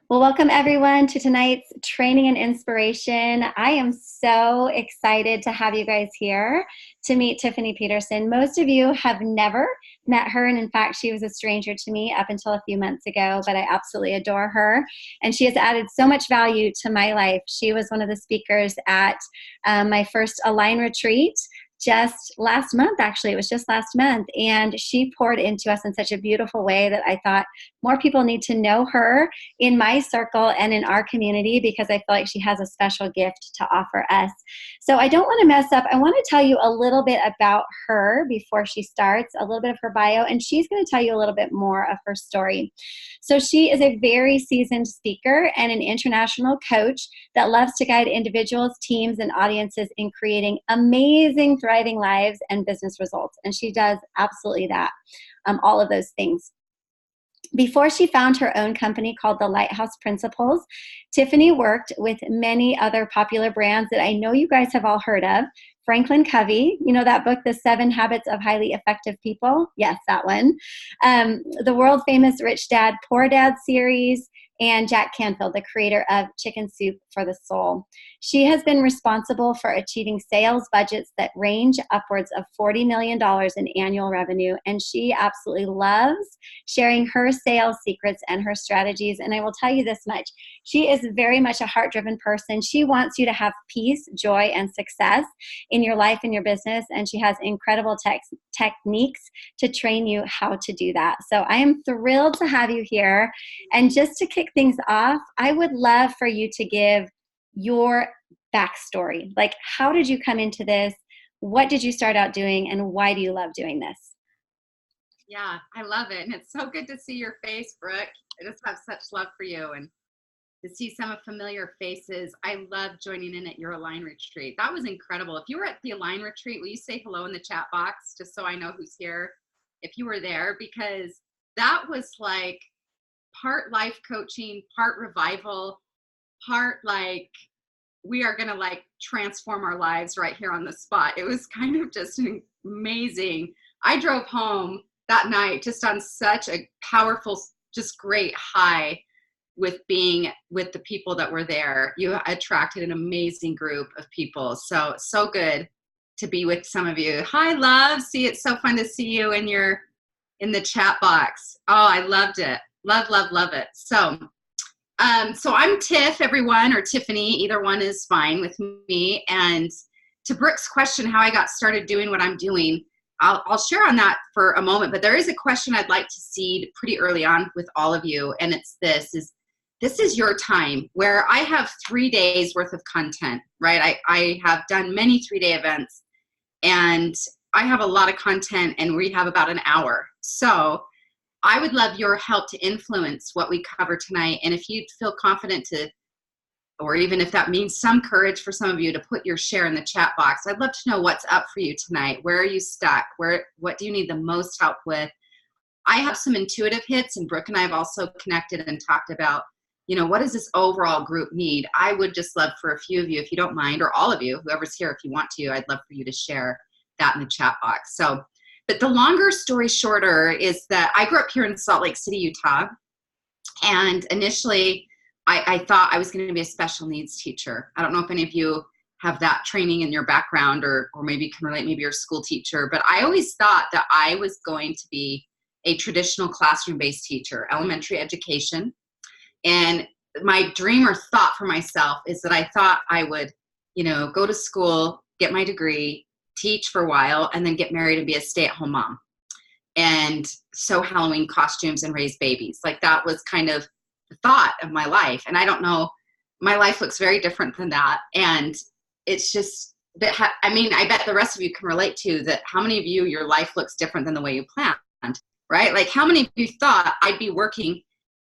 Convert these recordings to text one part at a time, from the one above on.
Well, welcome everyone to tonight's training and inspiration. I am so excited to have you guys here to meet Tiffany Peterson. Most of you have never met her, and in fact, she was a stranger to me up until a few months ago, but I absolutely adore her, and she has added so much value to my life. She was one of the speakers at my first Align retreat just last month. Actually, it was just last month, and she poured into us in such a beautiful way that I thought more people need to know her in my circle and in our community, because I feel like she has a special gift to offer us. So I don't want to mess up. I want to tell you a little bit about her before she starts, a little bit of her bio, and she's going to tell you a little bit more of her story. So she is a very seasoned speaker and an international coach that loves to guide individuals, teams, and audiences in creating amazing, thriving lives and business results. And she does absolutely that, all of those things. Before she found her own company called The Lighthouse Principles, Tiffany worked with many other popular brands that I know you guys have all heard of. Franklin Covey, you know that book, The 7 Habits of Highly Effective People? Yes, that one. The world famous Rich Dad, Poor Dad series, and Jack Canfield, the creator of Chicken Soup for the Soul. She has been responsible for achieving sales budgets that range upwards of $40 million in annual revenue, and she absolutely loves sharing her sales secrets and her strategies. And I will tell you this much, she is very much a heart-driven person. She wants you to have peace, joy, and success in your life and your business, and she has incredible techniques to train you how to do that. So I am thrilled to have you here. And just to kick things off, I would love for you to give your backstory. Like, how did you come into this? What did you start out doing, and why do you love doing this? Yeah, I love it. And it's so good to see your face, Brooke. I just have such love for you, and to see some familiar faces. I love joining in at your Align retreat. That was incredible. If you were at the Align retreat, will you say hello in the chat box just so I know who's here if you were there? Because that was like part life coaching, part revival, part like we are going to like transform our lives right here on the spot. It was kind of just amazing. I drove home that night just on such a powerful, just great high with being with the people that were there. You attracted an amazing group of people. So good to be with some of you. Hi, love. See, it's so fun to see you in the chat box. Oh, I loved it. Love it. So I'm Tiff, everyone, or Tiffany. Either one is fine with me. And to Brooke's question, how I got started doing what I'm doing, I'll share on that for a moment. But there is a question I'd like to seed pretty early on with all of you, and it's this is your time where I have 3 days worth of content, right? I have done many 3-day events, and I have a lot of content, and we have about an hour. So I would love your help to influence what we cover tonight. And if you feel confident to, or even if that means some courage for some of you, to put your share in the chat box, I'd love to know what's up for you tonight. Where are you stuck? What do you need the most help with? I have some intuitive hits, and Brooke and I have also connected and talked about, what does this overall group need? I would just love for a few of you, if you don't mind, or all of you, whoever's here, if you want to, I'd love for you to share that in the chat box. But the longer story shorter is that I grew up here in Salt Lake City, Utah. And initially, I thought I was going to be a special needs teacher. I don't know if any of you have that training in your background, or maybe can relate, maybe you're a school teacher. But I always thought that I was going to be a traditional classroom-based teacher, elementary education. And my dream or thought for myself is that I thought I would, go to school, get my degree, teach for a while, and then get married and be a stay-at-home mom and sew Halloween costumes and raise babies. Like, that was kind of the thought of my life. And I don't know, my life looks very different than that. And it's just, I bet the rest of you can relate to that. How many of you, your life looks different than the way you planned, right? Like, how many of you thought I'd be working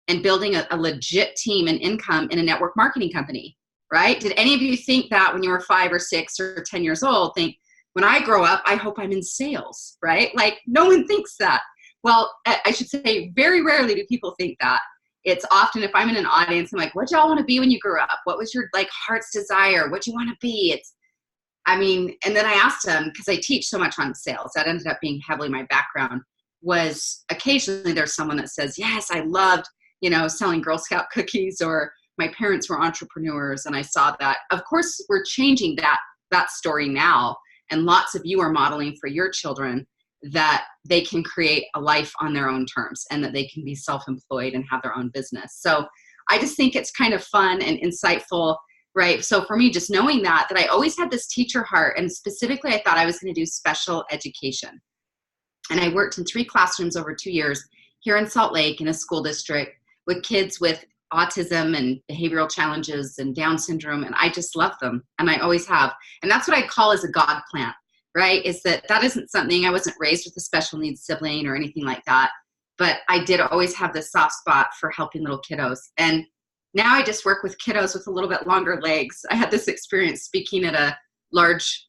and building a legit team and income in a network marketing company, right? Did any of you think that when you were 5 or 6 or 10 years old, think, when I grow up, I hope I'm in sales, right? Like, no one thinks that. Well, I should say very rarely do people think that. It's often, if I'm in an audience, I'm like, what y'all want to be when you grew up? What was your heart's desire? What do you want to be? And then I asked them, because I teach so much on sales, that ended up being heavily my background, was occasionally there's someone that says, yes, I loved selling Girl Scout cookies, or my parents were entrepreneurs and I saw that. Of course, we're changing that story now. And lots of you are modeling for your children that they can create a life on their own terms and that they can be self-employed and have their own business. So I just think it's kind of fun and insightful, right? So for me, just knowing that I always had this teacher heart, and specifically I thought I was going to do special education. And I worked in 3 classrooms over 2 years here in Salt Lake in a school district with kids with autism and behavioral challenges and Down syndrome. And I just love them. And I always have. And that's what I call as a God plant, right? Is that isn't something, I wasn't raised with a special needs sibling or anything like that. But I did always have this soft spot for helping little kiddos. And now I just work with kiddos with a little bit longer legs. I had this experience speaking at a large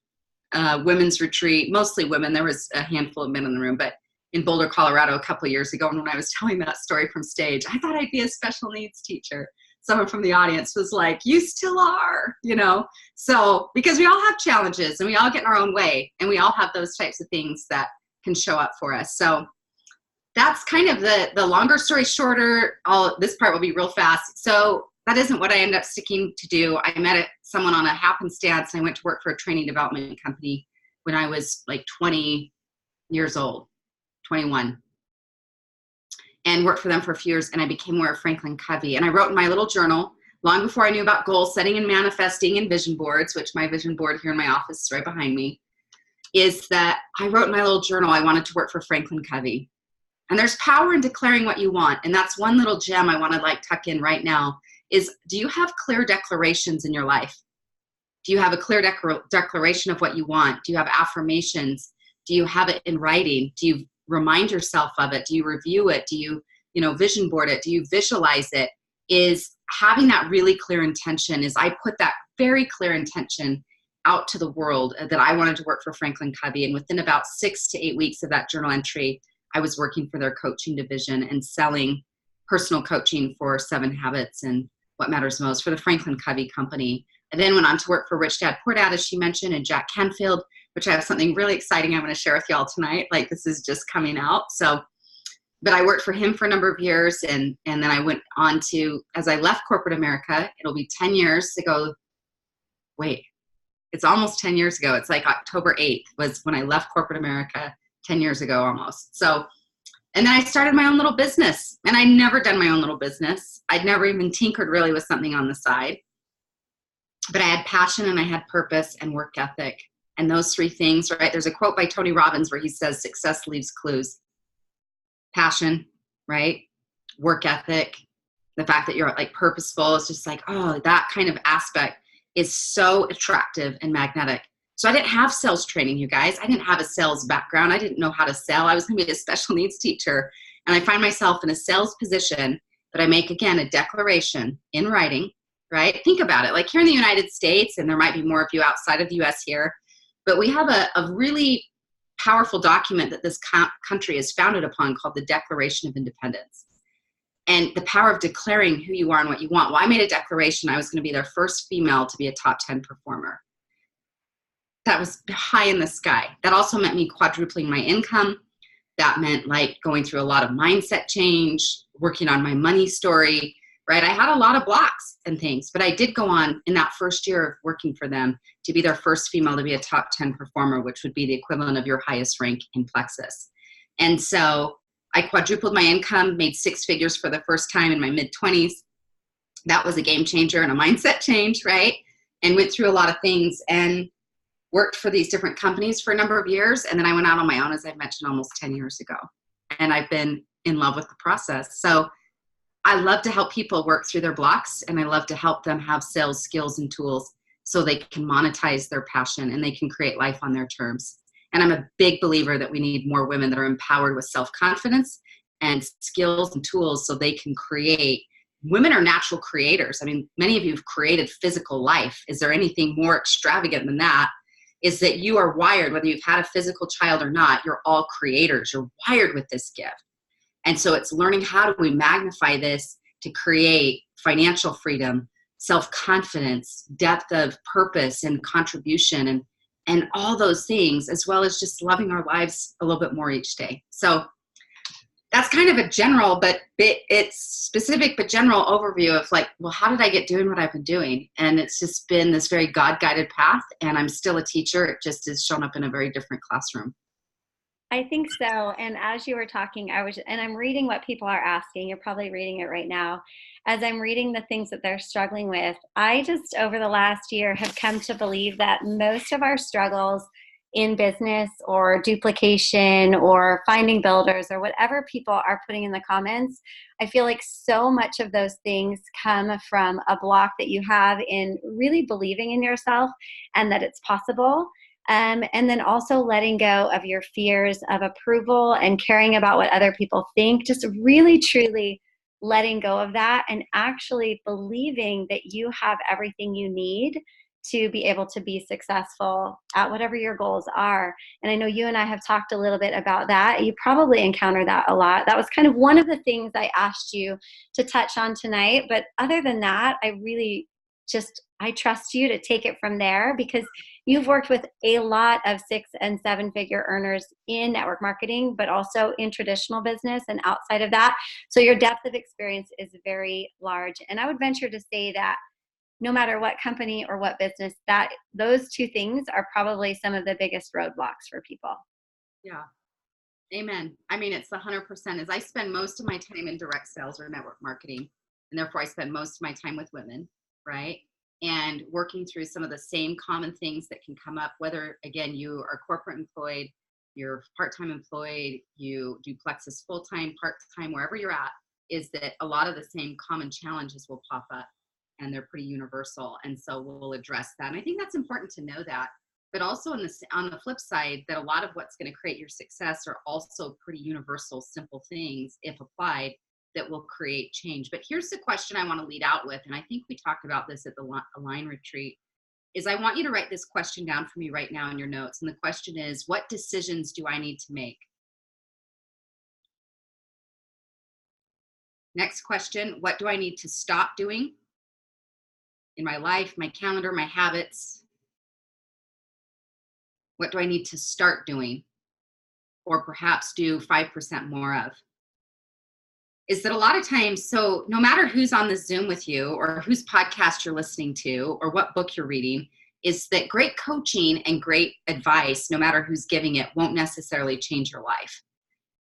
women's retreat, mostly women. There was a handful of men in the room, but in Boulder, Colorado, a couple of years ago. And when I was telling that story from stage, I thought I'd be a special needs teacher. Someone from the audience was like, you still are, So, because we all have challenges and we all get in our own way, and we all have those types of things that can show up for us. So that's kind of the longer story shorter. This part will be real fast. So that isn't what I ended up sticking to do. I met someone on a happenstance, and I went to work for a training development company when I was like 20 years old, 21, and worked for them for a few years. And I became aware of Franklin Covey. And I wrote in my little journal, long before I knew about goal setting and manifesting and vision boards, which my vision board here in my office is right behind me, is that I wrote in my little journal I wanted to work for Franklin Covey. And there's power in declaring what you want. And that's one little gem I want to tuck in right now is, do you have clear declarations in your life? Do you have a clear declaration of what you want? Do you have affirmations? Do you have it in writing? Do you remind yourself of it? Do you review it? Do you, vision board it? Do you visualize it? Is having that really clear intention. Is I put that very clear intention out to the world that I wanted to work for Franklin Covey. And within about 6 to 8 weeks of that journal entry, I was working for their coaching division and selling personal coaching for 7 Habits and What Matters Most for the Franklin Covey company. I then went on to work for Rich Dad Poor Dad, as she mentioned, and Jack Canfield, which I have something really exciting I'm going to share with y'all tonight. This is just coming out. So, but I worked for him for a number of years. And then I went on to, as I left corporate America, it'll be 10 years ago. Wait, it's almost 10 years ago. It's like October 8th was when I left corporate America 10 years ago almost. So, and then I started my own little business, and I'd never done my own little business. I'd never even tinkered really with something on the side, but I had passion and I had purpose and work ethic. And those 3 things, right? There's a quote by Tony Robbins where he says, success leaves clues. Passion, right? Work ethic, the fact that you're purposeful. It's just that kind of aspect is so attractive and magnetic. So I didn't have sales training, you guys. I didn't have a sales background. I didn't know how to sell. I was going to be a special needs teacher. And I find myself in a sales position, but I make, again, a declaration in writing, right? Think about it. Here in the United States, and there might be more of you outside of the US here, but we have a really powerful document that this country is founded upon called the Declaration of Independence. And the power of declaring who you are and what you want. Well, I made a declaration I was going to be their first female to be a top 10 performer. That was high in the sky. That also meant me quadrupling my income. That meant going through a lot of mindset change, working on my money story, right? I had a lot of blocks and things, but I did go on in that first year of working for them to be their first female to be a top 10 performer, which would be the equivalent of your highest rank in Plexus. And so I quadrupled my income, made 6 figures for the first time in my mid-20s. That was a game changer and a mindset change, right? And went through a lot of things and worked for these different companies for a number of years. And then I went out on my own, as I mentioned, almost 10 years ago. And I've been in love with the process. So I love to help people work through their blocks, and I love to help them have sales skills and tools so they can monetize their passion and they can create life on their terms. And I'm a big believer that we need more women that are empowered with self-confidence and skills and tools so they can create. Women are natural creators. I mean, many of you have created physical life. Is there anything more extravagant than that? Is that you are wired, whether you've had a physical child or not, you're all creators. You're wired with this gift. And so it's learning how do we magnify this to create financial freedom, self-confidence, depth of purpose and contribution, and all those things, as well as just loving our lives a little bit more each day. So that's kind of a general, but it's specific, but general overview of like, well, how did I get doing what I've been doing? And it's just been this very God-guided path. And I'm still a teacher. It just has shown up in a very different classroom. I think so. And as you were talking, I'm reading what people are asking. You're probably reading it right now. As I'm reading the things that they're struggling with, I just over the last year have come to believe that most of our struggles in business or duplication or finding builders or whatever people are putting in the comments, I feel like so much of those things come from a block that you have in really believing in yourself and that it's possible. And then also letting go of your fears of approval and caring about what other people think, just really truly letting go of that and actually believing that you have everything you need to be able to be successful at whatever your goals are. And I know you and I have talked a little bit about that. You probably encounter that a lot. That was kind of one of the things I asked you to touch on tonight. But other than that, I trust you to take it from there because you've worked with a lot of 6 and 7 figure earners in network marketing, but also in traditional business and outside of that. So your depth of experience is very large. And I would venture to say that no matter what company or what business, that those two things are probably some of the biggest roadblocks for people. Yeah. Amen. I mean, it's 100% as I spend most of my time in direct sales or network marketing, and therefore I spend most of my time with women, right? And working through some of the same common things that can come up, whether, again, you are corporate employed, you're part-time employed, you do Plexus full-time, part-time, wherever you're at, is that a lot of the same common challenges will pop up and they're pretty universal. And so we'll address that. And I think that's important to know that. But also on the flip side, that a lot of what's going to create your success are also pretty universal, simple things, if applied, that will create change. But here's the question I want to lead out with, and I think we talked about this at the Align retreat, is I want you to write this question down for me right now in your notes. And the question is, what decisions do I need to make? Next question, what do I need to stop doing in my life, my calendar, my habits? What do I need to start doing or perhaps do 5% more of? Is that a lot of times, so no matter who's on the Zoom with you or whose podcast you're listening to or what book you're reading, is that great coaching and great advice, no matter who's giving it, won't necessarily change your life.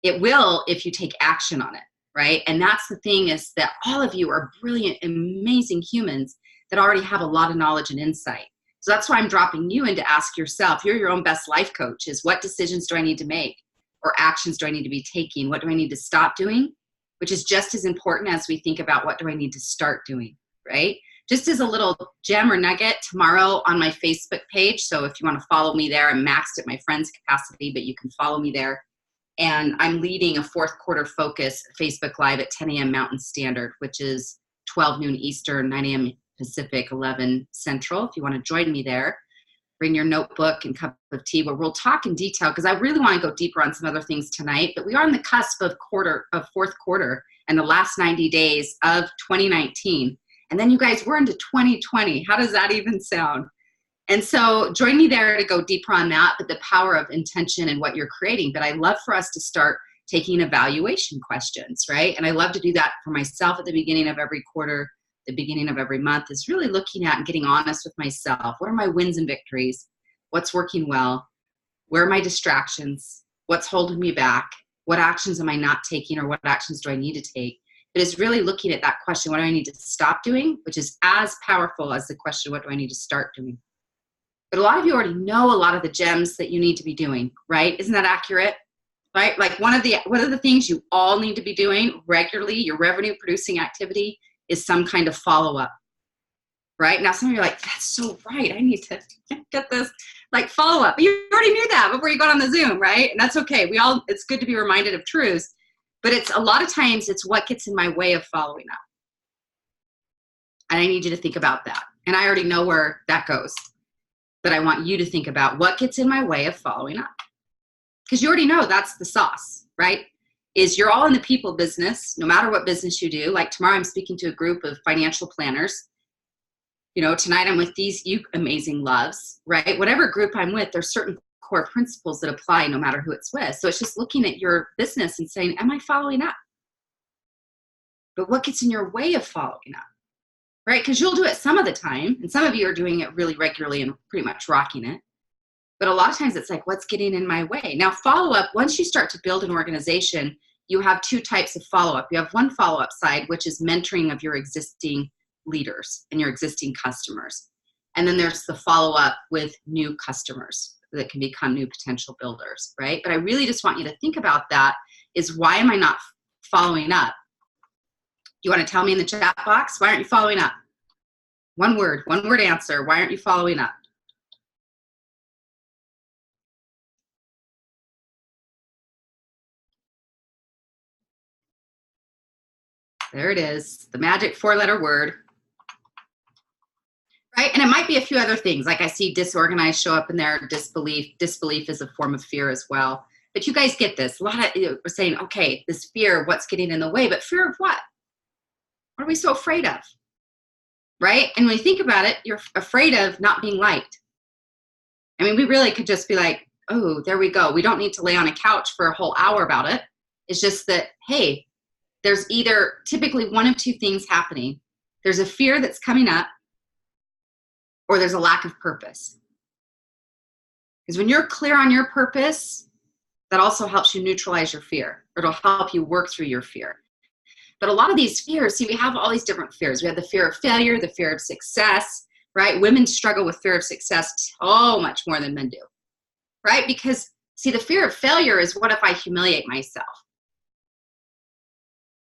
It will if you take action on it, right? And that's the thing, is that all of you are brilliant, amazing humans that already have a lot of knowledge and insight. So that's why I'm dropping you in to ask yourself, you're your own best life coach, is what decisions do I need to make or actions do I need to be taking? What do I need to stop doing? Which is just as important as we think about what do I need to start doing, right? Just as a little gem or nugget, tomorrow on my Facebook page, so if you want to follow me there, I'm maxed at my friend's capacity, but you can follow me there. And I'm leading a fourth quarter focus Facebook Live at 10 a.m. Mountain Standard, which is 12 noon Eastern, 9 a.m. Pacific, 11 Central. If you want to join me there, bring your notebook and cup of tea where we'll talk in detail, because I really want to go deeper on some other things tonight. But we are on the cusp of fourth quarter and the last 90 days of 2019. And then you guys, we're into 2020. How does that even sound? And so join me there to go deeper on that, but the power of intention and what you're creating. But I love for us to start taking evaluation questions, right? And I love to do that for myself at the beginning of every quarter, the beginning of every month, is really looking at and getting honest with myself. What are my wins and victories? What's working well? Where are my distractions? What's holding me back? What actions am I not taking, or what actions do I need to take? But it's really looking at that question, what do I need to stop doing? Which is as powerful as the question, what do I need to start doing? But a lot of you already know a lot of the gems that you need to be doing, right? Isn't that accurate? Right? Like one of the things you all need to be doing regularly, your revenue producing activity, is some kind of follow-up, right? Now some of you are like, that's so right. I need to get this like follow-up. But you already knew that before you got on the Zoom, right? And that's okay. It's good to be reminded of truths, but it's a lot of times it's what gets in my way of following up. And I need you to think about that. And I already know where that goes, but I want you to think about what gets in my way of following up. Because you already know that's the sauce, right? Is you're all in the people business, no matter what business you do. Like tomorrow I'm speaking to a group of financial planners. You know, tonight I'm with these you amazing loves, right? Whatever group I'm with, there's certain core principles that apply no matter who it's with. So it's just looking at your business and saying, am I following up? But what gets in your way of following up, right? Because you'll do it some of the time, and some of you are doing it really regularly and pretty much rocking it. But a lot of times it's like, what's getting in my way? Now, follow-up, once you start to build an organization, you have two types of follow-up. You have one follow-up side, which is mentoring of your existing leaders and your existing customers. And then there's the follow-up with new customers that can become new potential builders, right? But I really just want you to think about that is, why am I not following up? You want to tell me in the chat box, why aren't you following up? One word answer. Why aren't you following up? There it is, the magic 4-letter word. Right? And it might be a few other things. Like I see disorganized show up in there, disbelief. Disbelief is a form of fear as well. But you guys get this. A lot of you are saying, okay, this fear, what's getting in the way? But fear of what? What are we so afraid of? Right? And when you think about it, you're afraid of not being liked. I mean, we really could just be like, oh, there we go. We don't need to lay on a couch for a whole hour about it. It's just that, hey, there's either typically one of two things happening. There's a fear that's coming up, or there's a lack of purpose. Because when you're clear on your purpose, that also helps you neutralize your fear. It'll help you work through your fear. But a lot of these fears, see, we have all these different fears. We have the fear of failure, the fear of success, right? Women struggle with fear of success so much more than men do, right? Because, see, the fear of failure is, what if I humiliate myself?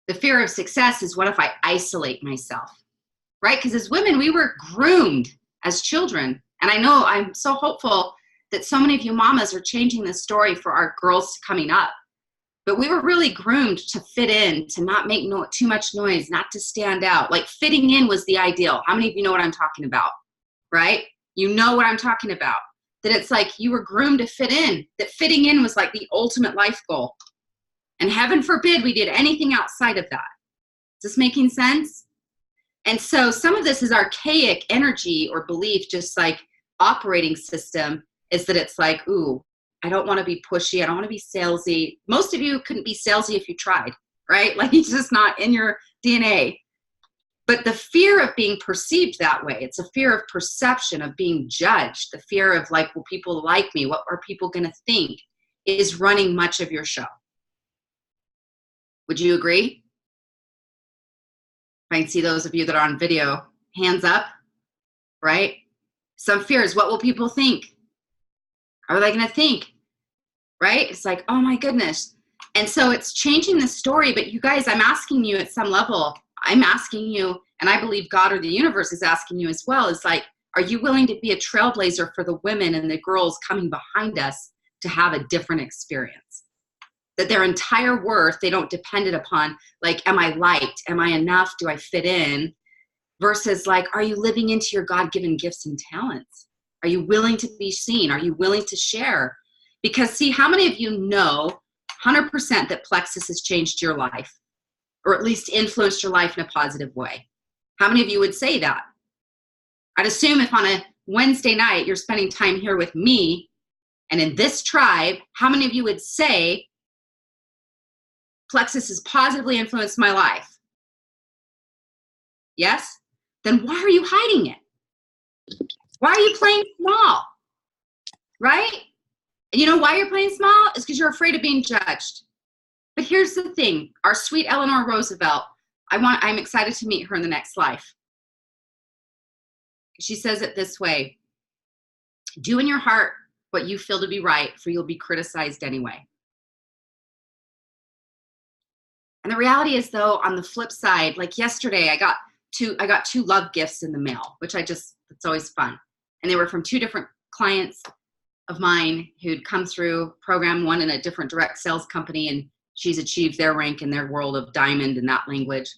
The fear of success is, what if I isolate myself, right? Because as women, we were groomed as children. And I know I'm so hopeful that so many of you mamas are changing the story for our girls coming up. But we were really groomed to fit in, to not make too much noise, not to stand out. Like, fitting in was the ideal. How many of you know what I'm talking about, right? You know what I'm talking about. That it's like you were groomed to fit in, that fitting in was like the ultimate life goal. And heaven forbid we did anything outside of that. Is this making sense? And so some of this is archaic energy or belief, just like operating system, is that it's like, ooh, I don't want to be pushy. I don't want to be salesy. Most of you couldn't be salesy if you tried, right? Like, it's just not in your DNA. But the fear of being perceived that way, it's a fear of perception, of being judged, the fear of like, will people like me? What are people going to think? Is running much of your show. Would you agree? I can see those of you that are on video, hands up, right? Some fears, what will people think? How are they going to think? Right? It's like, oh my goodness. And so it's changing the story. But you guys, I'm asking you at some level, I'm asking you, and I believe God or the universe is asking you as well, is like, are you willing to be a trailblazer for the women and the girls coming behind us to have a different experience? That their entire worth, they don't depend it upon, like, am I liked? Am I enough? Do I fit in? Versus like, are you living into your God-given gifts and talents? Are you willing to be seen? Are you willing to share? Because, see, how many of you know 100% that Plexus has changed your life, or at least influenced your life in a positive way? How many of you would say that? I'd assume if on a Wednesday night you're spending time here with me and in this tribe, how many of you would say Plexus has positively influenced my life? Yes? Then why are you hiding it? Why are you playing small? Right? And you know why you're playing small? It's because you're afraid of being judged. But here's the thing. Our sweet Eleanor Roosevelt, I'm excited to meet her in the next life. She says it this way: do in your heart what you feel to be right, for you'll be criticized anyway. And the reality is, though, on the flip side, like yesterday, I got two love gifts in the mail, which it's always fun. And they were from two different clients of mine who'd come through program, one in a different direct sales company, and she's achieved their rank in their world of diamond in that language.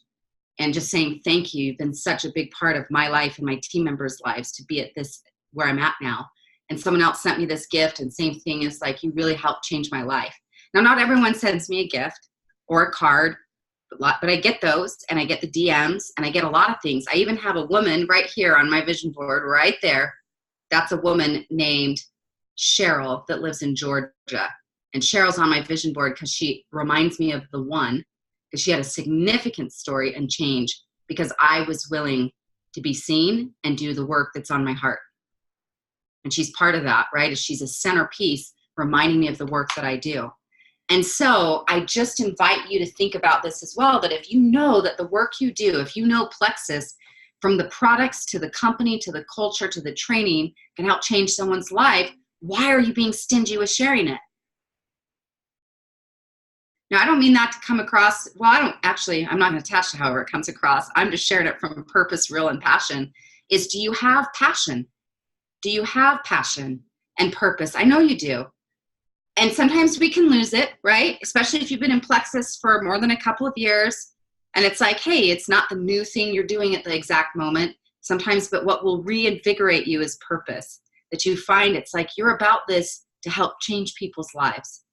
And just saying, thank you. You've been such a big part of my life and my team members' lives to be at this, where I'm at now. And someone else sent me this gift, and same thing, is like, you really helped change my life. Now, not everyone sends me a gift or a card, but I get those, and I get the DMs, and I get a lot of things. I even have a woman right here on my vision board, right there. That's a woman named Cheryl that lives in Georgia. And Cheryl's on my vision board because she reminds me of the one, because she had a significant story and change because I was willing to be seen and do the work that's on my heart. And she's part of that, right? She's a centerpiece reminding me of the work that I do. And so I just invite you to think about this as well, that if you know that the work you do, if you know Plexus, from the products to the company to the culture to the training, can help change someone's life, why are you being stingy with sharing it? Now, I don't mean that to come across, well, I'm not attached to however it comes across. I'm just sharing it from purpose, real, and passion. Is, do you have passion? Do you have passion and purpose? I know you do. And sometimes we can lose it, right? Especially if you've been in Plexus for more than a couple of years. And it's like, hey, it's not the new thing you're doing at the exact moment sometimes, but what will reinvigorate you is purpose. That you find it's like you're about this to help change people's lives.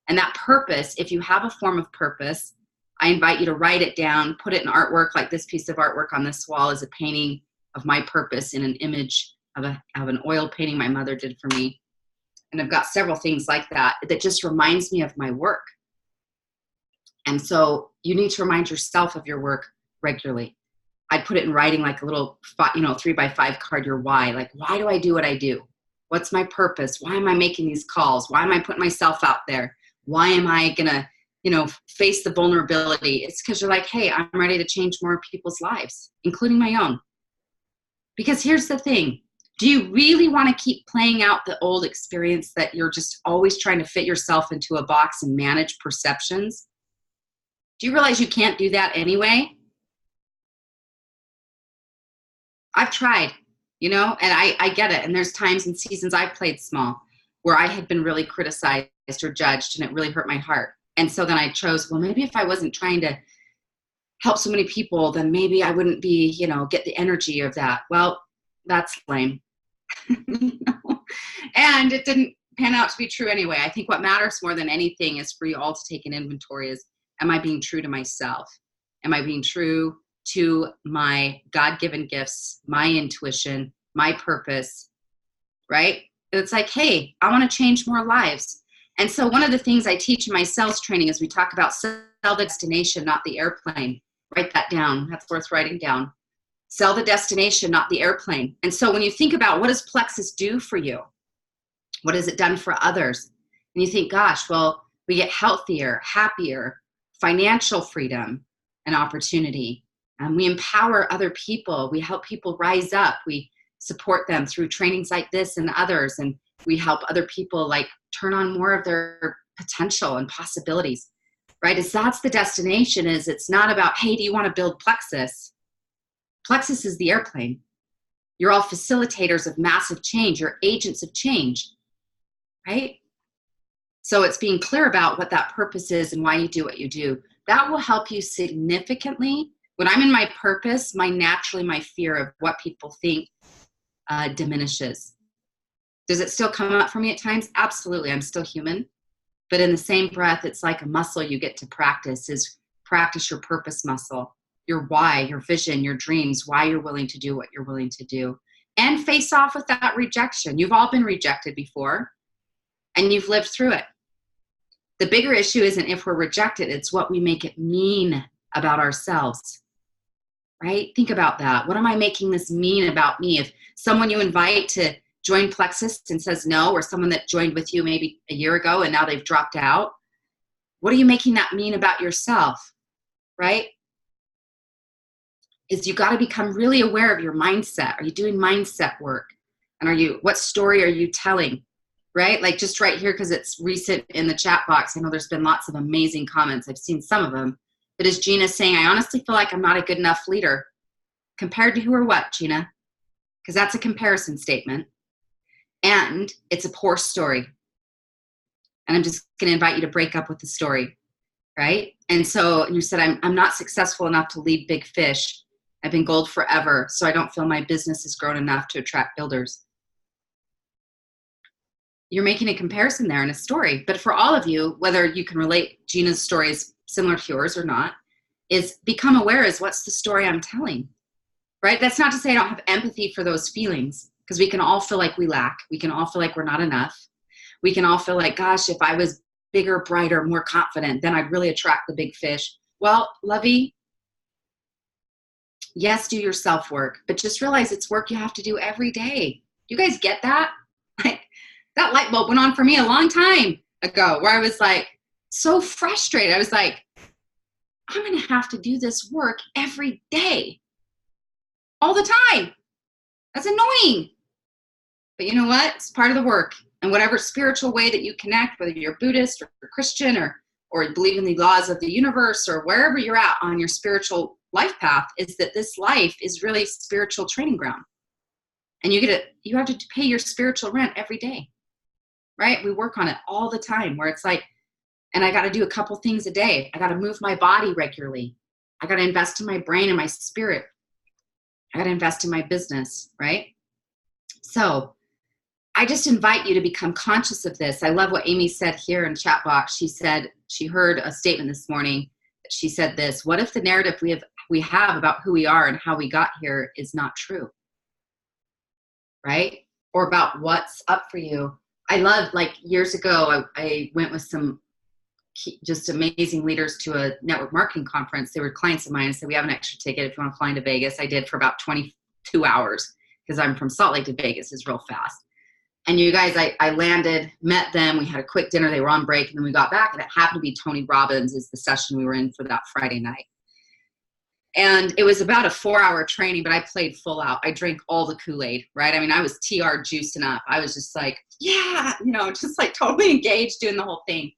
And that purpose, if you have a form of purpose, I invite you to write it down, put it in artwork, like this piece of artwork on this wall is a painting of my purpose in an image of an oil painting my mother did for me. And I've got several things like that that just reminds me of my work. And so you need to remind yourself of your work regularly. I'd put it in writing like a little, 3x5 card, your why. Like, why do I do what I do? What's my purpose? Why am I making these calls? Why am I putting myself out there? Why am I going to, face the vulnerability? It's because you're like, hey, I'm ready to change more people's lives, including my own. Because here's the thing. Do you really want to keep playing out the old experience that you're just always trying to fit yourself into a box and manage perceptions? Do you realize you can't do that anyway? I've tried, and I get it. And there's times and seasons I've played small where I had been really criticized or judged, and it really hurt my heart. And so then I chose, well, maybe if I wasn't trying to help so many people, then maybe I wouldn't be, get the energy of that. Well, that's lame. And it didn't pan out to be true anyway. I think what matters more than anything is for you all to take an inventory is, am I being true to myself? Am I being true to my God-given gifts, my intuition, my purpose, right? It's like, hey, I want to change more lives. And so one of the things I teach in my sales training is we talk about sell the destination, not the airplane. Write that down. That's worth writing down. Sell the destination, not the airplane. And so when you think about what does Plexus do for you? What has it done for others? And you think, gosh, well, we get healthier, happier, financial freedom and opportunity. And we empower other people. We help people rise up. We support them through trainings like this and others. And we help other people like turn on more of their potential and possibilities, right? As that's the destination, is it's not about, hey, do you want to build Plexus? Plexus is the airplane. You're all facilitators of massive change. You're agents of change, right? So it's being clear about what that purpose is and why you do what you do. That will help you significantly. When I'm in my purpose, my fear of what people think diminishes. Does it still come up for me at times? Absolutely. I'm still human. But in the same breath, it's like a muscle you get to practice your purpose muscle. Your why, your vision, your dreams, why you're willing to do what you're willing to do. And face off with that rejection. You've all been rejected before, and you've lived through it. The bigger issue isn't if we're rejected, it's what we make it mean about ourselves, right? Think about that. What am I making this mean about me? If someone you invite to join Plexus and says no, or someone that joined with you maybe a year ago and now they've dropped out, what are you making that mean about yourself, right? Is you got to become really aware of your mindset. Are you doing mindset work? And what story are you telling? Right? Like just right here, because it's recent in the chat box. I know there's been lots of amazing comments. I've seen some of them. But is Gina saying, I honestly feel like I'm not a good enough leader. Compared to who or what, Gina? Because that's a comparison statement. And it's a poor story. And I'm just going to invite you to break up with the story. Right? And so you said, I'm not successful enough to lead big fish. I've been gold forever, so I don't feel my business has grown enough to attract builders. You're making a comparison there in a story. But for all of you, whether you can relate Gina's story is similar to yours or not, is become aware is what's the story I'm telling, right? That's not to say I don't have empathy for those feelings. because we can all feel like we lack. We can all feel like we're not enough. We can all feel like, gosh, if I was bigger, brighter, more confident, then I'd really attract the big fish. Well, Lovey, yes, do your self-work, but just realize it's work you have to do every day. You guys get that? Like, that light bulb went on for me a long time ago where I was like so frustrated. I was like, I'm going to have to do this work every day, all the time. That's annoying. But you know what? It's part of the work. And whatever spiritual way that you connect, whether you're Buddhist or Christian or believe in the laws of the universe or wherever you're at on your spiritual life path, is that this life is really spiritual training ground. And you have to pay your spiritual rent every day, right? We work on it all the time where it's like, and I got to do a couple things a day. I got to move my body regularly. I got to invest in my brain and my spirit. I got to invest in my business, right? So I just invite you to become conscious of this. I love what Amy said here in chat box. She said she heard a statement this morning. She said this: what if the narrative we have about who we are and how we got here is not true, right? Or about what's up for you. I love, like years ago, I went with some just amazing leaders to a network marketing conference. They were clients of mine and said, we have an extra ticket if you want to fly into Vegas. I did for about 22 hours because I'm from Salt Lake to Vegas. It's real fast. And you guys, I landed, met them. We had a quick dinner. They were on break. And then we got back, and it happened to be Tony Robbins is the session we were in for that Friday night. And it was about a 4-hour training, but I played full out. I drank all the Kool-Aid, right? I mean, I was TR juicing up. I was just like, yeah, just like totally engaged doing the whole thing.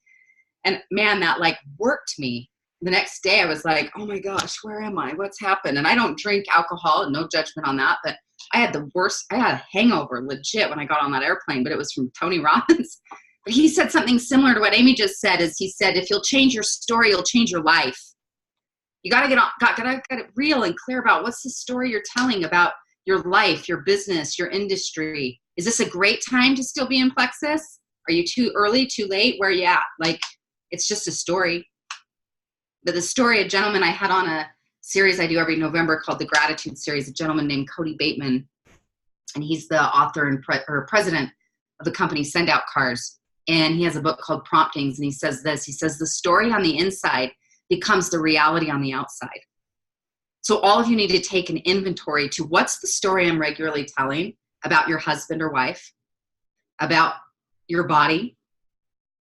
And man, that like worked me. The next day I was like, oh my gosh, where am I? What's happened? And I don't drink alcohol, and no judgment on that, but I had a hangover legit when I got on that airplane, but it was from Tony Robbins. But he said something similar to what Amy just said, is he said, if you'll change your story, you'll change your life. You got to get it real and clear about what's the story you're telling about your life, your business, your industry. Is this a great time to still be in plexus? Are you too early, too late? Where are you at? Like, it's just a story. But the story, a gentleman I had on a series I do every November called the Gratitude Series, a gentleman named Cody Bateman, and he's the author and president of the company Send Out Cars. And he has a book called Promptings, and he says this. He says, the story on the inside becomes the reality on the outside. So all of you need to take an inventory to what's the story I'm regularly telling about your husband or wife, about your body,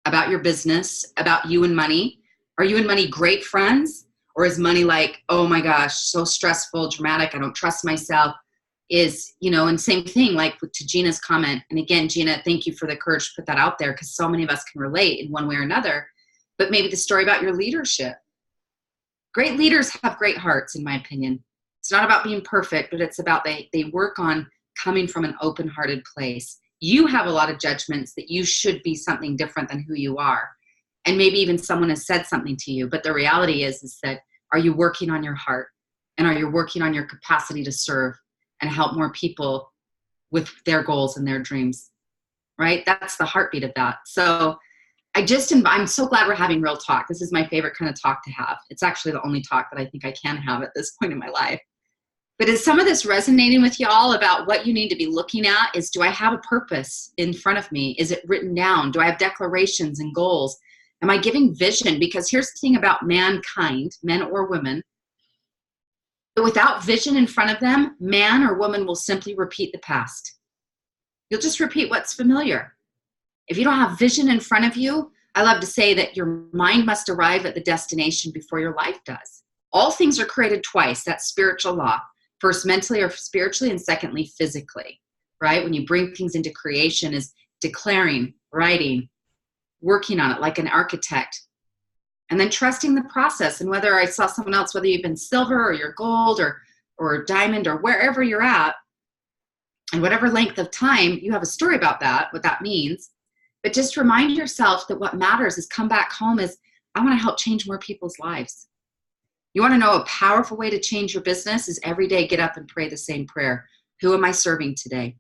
about your business, about you and money. Are you and money great friends? Or is money like, oh my gosh, so stressful, dramatic, I don't trust myself? And same thing, like to Gina's comment. And again, Gina, thank you for the courage to put that out there, because so many of us can relate in one way or another. But maybe the story about your leadership. Great leaders have great hearts, in my opinion. It's not about being perfect, but it's about they work on coming from an open-hearted place. You have a lot of judgments that you should be something different than who you are. And maybe even someone has said something to you. But the reality is that, are you working on your heart? And are you working on your capacity to serve and help more people with their goals and their dreams? Right? That's the heartbeat of that. So I'm so glad we're having real talk. This is my favorite kind of talk to have. It's actually the only talk that I think I can have at this point in my life. But is some of this resonating with y'all about what you need to be looking at? Is, do I have a purpose in front of me? Is it written down? Do I have declarations and goals? Am I giving vision? Because here's the thing about mankind, men or women, that without vision in front of them, man or woman will simply repeat the past. You'll just repeat what's familiar. If you don't have vision in front of you, I love to say that your mind must arrive at the destination before your life does. All things are created twice. That's spiritual law. First, mentally or spiritually, and secondly, physically, right? When you bring things into creation, is declaring, writing, working on it like an architect, and then trusting the process. And whether I saw someone else, whether you've been silver or you're gold or diamond or wherever you're at, and whatever length of time, you have a story about that, what that means. But just remind yourself that what matters is come back home is, I want to help change more people's lives. You want to know a powerful way to change your business is every day get up and pray the same prayer. Who am I serving today?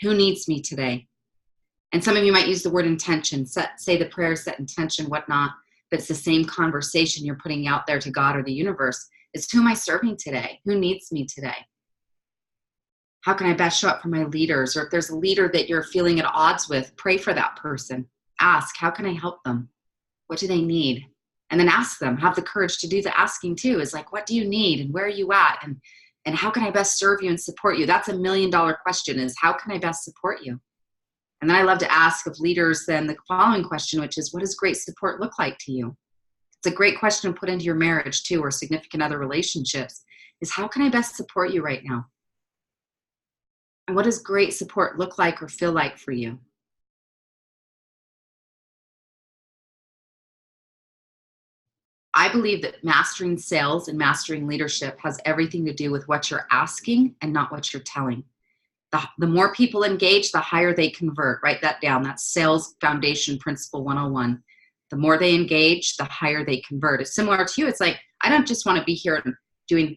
Who needs me today? And some of you might use the word intention, say the prayer, set intention, whatnot, but it's the same conversation you're putting out there to God or the universe. It's, who am I serving today? Who needs me today? How can I best show up for my leaders? Or if there's a leader that you're feeling at odds with, pray for that person. Ask, how can I help them? What do they need? And then ask them. Have the courage to do the asking too. Is like, what do you need and where are you at? And how can I best serve you and support you? That's $1,000,000 question, is how can I best support you? And then I love to ask of leaders then the following question, which is, what does great support look like to you? It's a great question to put into your marriage too, or significant other relationships, is how can I best support you right now? And what does great support look like or feel like for you? I believe that mastering sales and mastering leadership has everything to do with what you're asking and not what you're telling. The more people engage, the higher they convert. Write that down. That's sales foundation principle 101. The more they engage, the higher they convert. It's similar to you. It's like, I don't just want to be here and doing,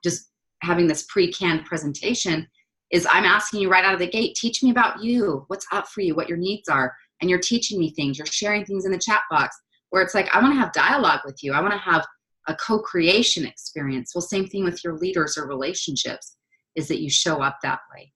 just having this pre-canned presentation. Is I'm asking you right out of the gate, teach me about you, what's up for you, what your needs are. And you're teaching me things, you're sharing things in the chat box where it's like, I want to have dialogue with you. I want to have a co-creation experience. Well, same thing with your leaders or relationships, is that you show up that way.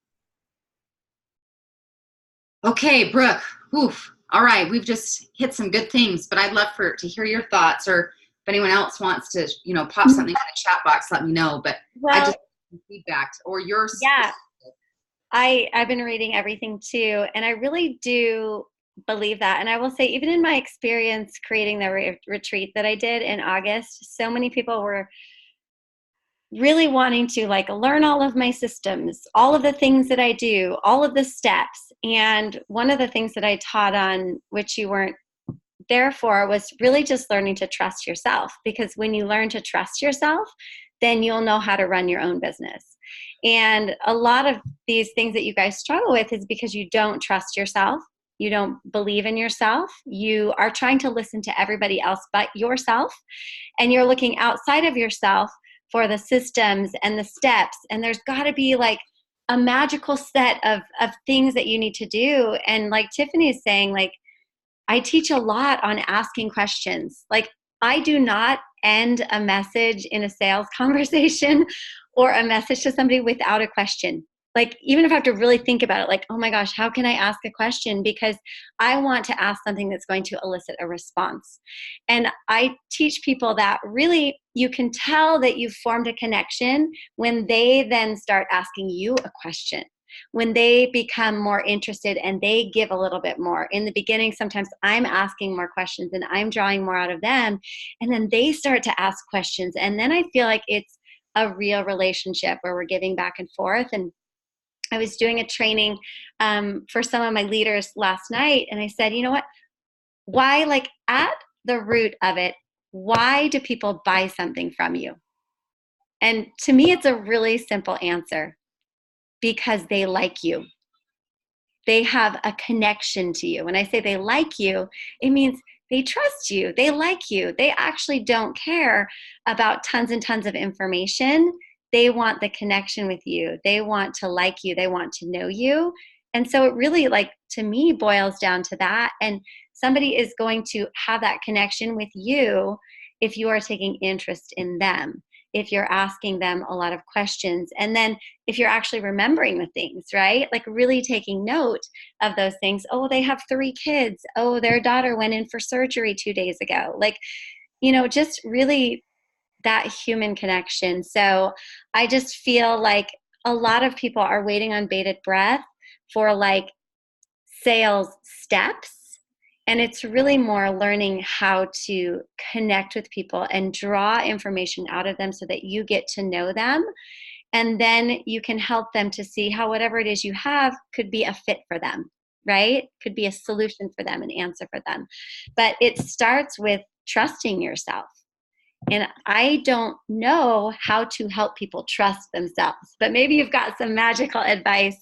Okay, Brooke. Oof. All right, we've just hit some good things, but I'd love to hear your thoughts, or if anyone else wants to, pop something in the chat box, let me know. But I Well, just feedback or your yeah, I've been reading everything too, and I really do believe that. And I will say, even in my experience creating the retreat that I did in August, so many people were really wanting to like learn all of my systems, all of the things that I do, all of the steps. And one of the things that I taught on, which you weren't there for, was really just learning to trust yourself. Because when you learn to trust yourself, then you'll know how to run your own business. And a lot of these things that you guys struggle with is because you don't trust yourself. You don't believe in yourself. You are trying to listen to everybody else but yourself. And you're looking outside of yourself for the systems and the steps. And there's got to be like a magical set of things that you need to do. And like Tiffany is saying, like, I teach a lot on asking questions. Like, I do not end a message in a sales conversation or a message to somebody without a question. Like, even if I have to really think about it, like, oh my gosh, how can I ask a question? Because I want to ask something that's going to elicit a response. And I teach people that really you can tell that you've formed a connection when they then start asking you a question, when they become more interested and they give a little bit more. In the beginning, sometimes I'm asking more questions and I'm drawing more out of them. And then they start to ask questions. And then I feel like it's a real relationship where we're giving back and forth. And I was doing a training for some of my leaders last night. And I said, you know what? Why, like at the root of it, why do people buy something from you? And to me, it's a really simple answer: because they like you. They have a connection to you. When I say they like you, it means they trust you. They like you. They actually don't care about tons and tons of information. They want the connection with you. They want to like you. They want to know you. And so it really, like, to me, boils down to that. And somebody is going to have that connection with you if you are taking interest in them, if you're asking them a lot of questions, and then if you're actually remembering the things, right? Like really taking note of those things. Oh, they have 3 kids. Oh, their daughter went in for surgery 2 days ago. Like, just really that human connection. So I just feel like a lot of people are waiting on bated breath for like sales steps. And it's really more learning how to connect with people and draw information out of them so that you get to know them. And then you can help them to see how whatever it is you have could be a fit for them, right? Could be a solution for them, an answer for them. But it starts with trusting yourself. And I don't know how to help people trust themselves, but maybe you've got some magical advice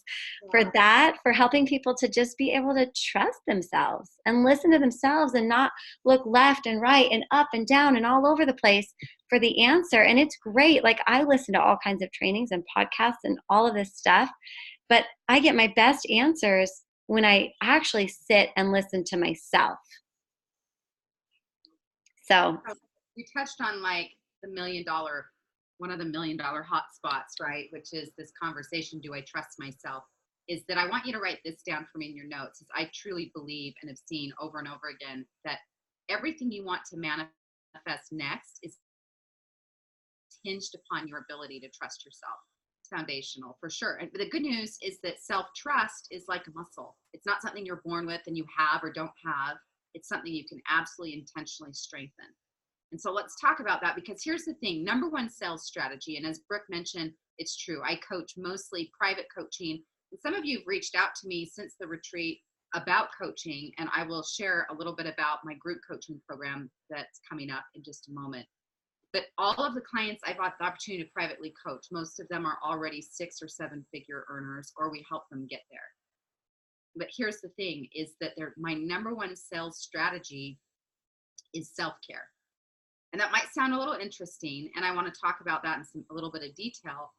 for that, for helping people to just be able to trust themselves and listen to themselves and not look left and right and up and down and all over the place for the answer. And it's great. Like, I listen to all kinds of trainings and podcasts and all of this stuff, but I get my best answers when I actually sit and listen to myself. So you touched on like the $1,000,000 one of the $1 million hot spots, right? Which is this conversation, do I trust myself? Is that I want you to write this down for me in your notes. Is I truly believe and have seen over and over again that everything you want to manifest next is hinged upon your ability to trust yourself. It's foundational for sure. And the good news is that self-trust is like a muscle. It's not something you're born with and you have or don't have. It's something you can absolutely intentionally strengthen. And so let's talk about that, because here's the thing. Number one sales strategy, and as Brooke mentioned, it's true. I coach mostly private coaching. And some of you have reached out to me since the retreat about coaching, and I will share a little bit about my group coaching program that's coming up in just a moment. But all of the clients I've got the opportunity to privately coach, most of them are already 6 or 7 figure earners, or we help them get there. But here's the thing, is that my number one sales strategy is self-care. And that might sound a little interesting, and I want to talk about that in a little bit of detail.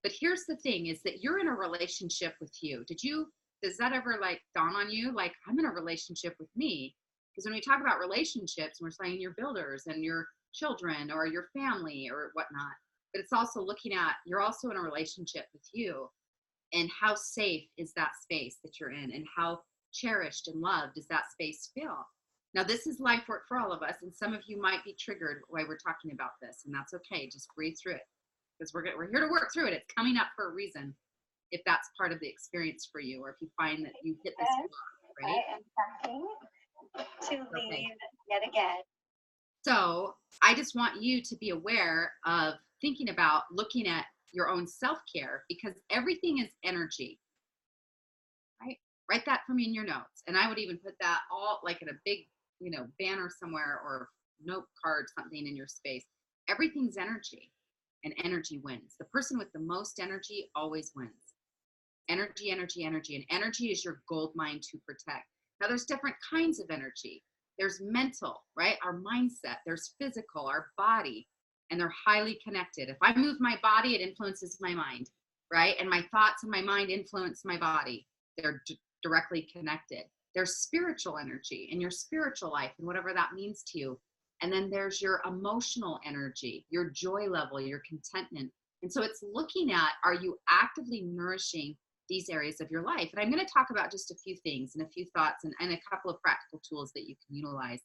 But here's the thing, is that you're in a relationship with you. Does that ever like dawn on you? Like, I'm in a relationship with me. Because when we talk about relationships, we're saying your builders and your children or your family or whatnot. But it's also looking at, you're also in a relationship with you. And how safe is that space that you're in? And how cherished and loved does that space feel? Now, this is life work for all of us, and some of you might be triggered while we're talking about this, and that's okay. Just breathe through it, because we're here to work through it. It's coming up for a reason, if that's part of the experience for you, or if you find that you hit this block. Ready? I am packing to leave yet again. So I just want you to be aware of thinking about looking at your own self-care, because everything is energy, right? Write that for me in your notes. And I would even put that all like in a big, banner somewhere, or note card, something in your space. Everything's energy, and energy wins. The person with the most energy always wins. Energy, energy, energy. And energy is your gold mine to protect. Now, there's different kinds of energy. There's mental, right? Our mindset. There's physical, our body, and they're highly connected. If I move my body, it influences my mind, right? And my thoughts and my mind influence my body. They're directly connected. There's spiritual energy in your spiritual life and whatever that means to you. And then there's your emotional energy, your joy level, your contentment. And so it's looking at, are you actively nourishing these areas of your life? And I'm going to talk about just a few things and a few thoughts and a couple of practical tools that you can utilize.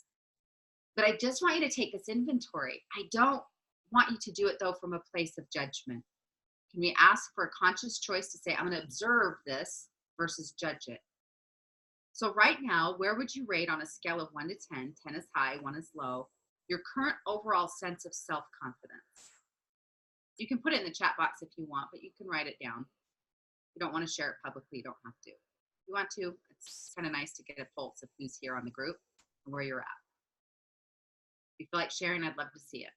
But I just want you to take this inventory. I don't want you to do it, though, from a place of judgment. Can we ask for a conscious choice to say, I'm going to observe this versus judge it? So right now, where would you rate on a scale of 1 to 10, 10 is high, 1 is low, your current overall sense of self-confidence? You can put it in the chat box if you want, but you can write it down. If you don't want to share it publicly, you don't have to. If you want to, it's kind of nice to get a pulse of who's here on the group and where you're at. If you feel like sharing, I'd love to see it.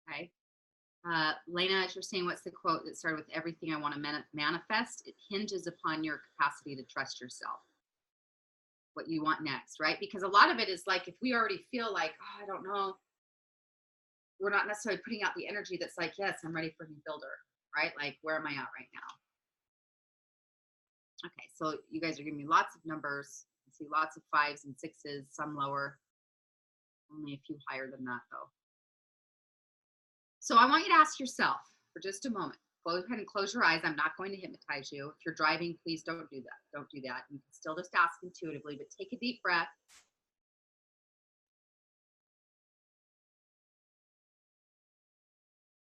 Okay. Lena, as you're saying, what's the quote that started with everything I want to manifest? It hinges upon your capacity to trust yourself. What you want next, right? Because a lot of it is like, if we already feel like, oh, I don't know, we're not necessarily putting out the energy that's like, yes, I'm ready for a new builder, right? Like, where am I at right now? Okay, so you guys are giving me lots of numbers. I see lots of 5s and 6s, some lower, only a few higher than that though. So I want you to ask yourself for just a moment. Go ahead and close your eyes. I'm not going to hypnotize you. If you're driving, please don't do that. Don't do that. You can still just ask intuitively, but take a deep breath.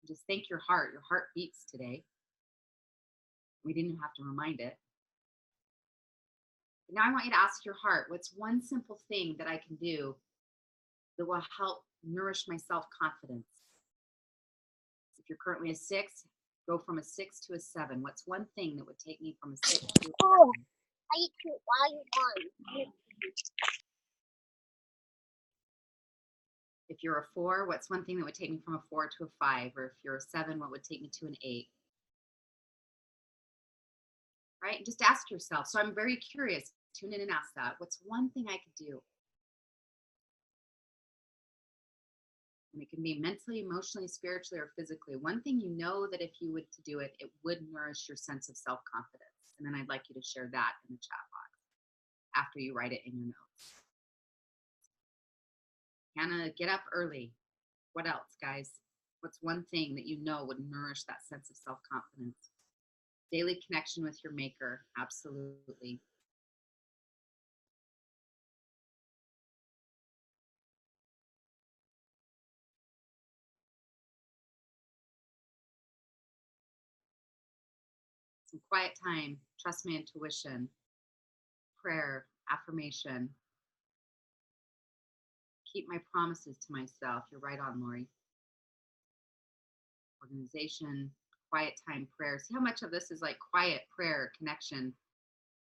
Just thank your heart. Your heart beats today. We didn't have to remind it. But now I want you to ask your heart, what's one simple thing that I can do that will help nourish my self-confidence? If you're currently a 6, go from a 6 to a 7. What's one thing that would take me from a 6 to a 7? If you're a 4, what's one thing that would take me from a 4 to a 5? Or if you're a 7, what would take me to an 8? Right? And just ask yourself. So I'm very curious. Tune in and ask that. What's one thing I could do? And it can be mentally, emotionally, spiritually, or physically. One thing you know that if you were to do it, it would nourish your sense of self-confidence. And then I'd like you to share that in the chat box. after you write it in your notes. Hannah, get up early. What else, guys? What's one thing that you know would nourish that sense of self-confidence? Daily connection with your maker. Absolutely. Some quiet time, trust my intuition, prayer, affirmation, keep my promises to myself. You're right on, Lori. Organization, quiet time, prayer. See how much of this is like quiet prayer, connection.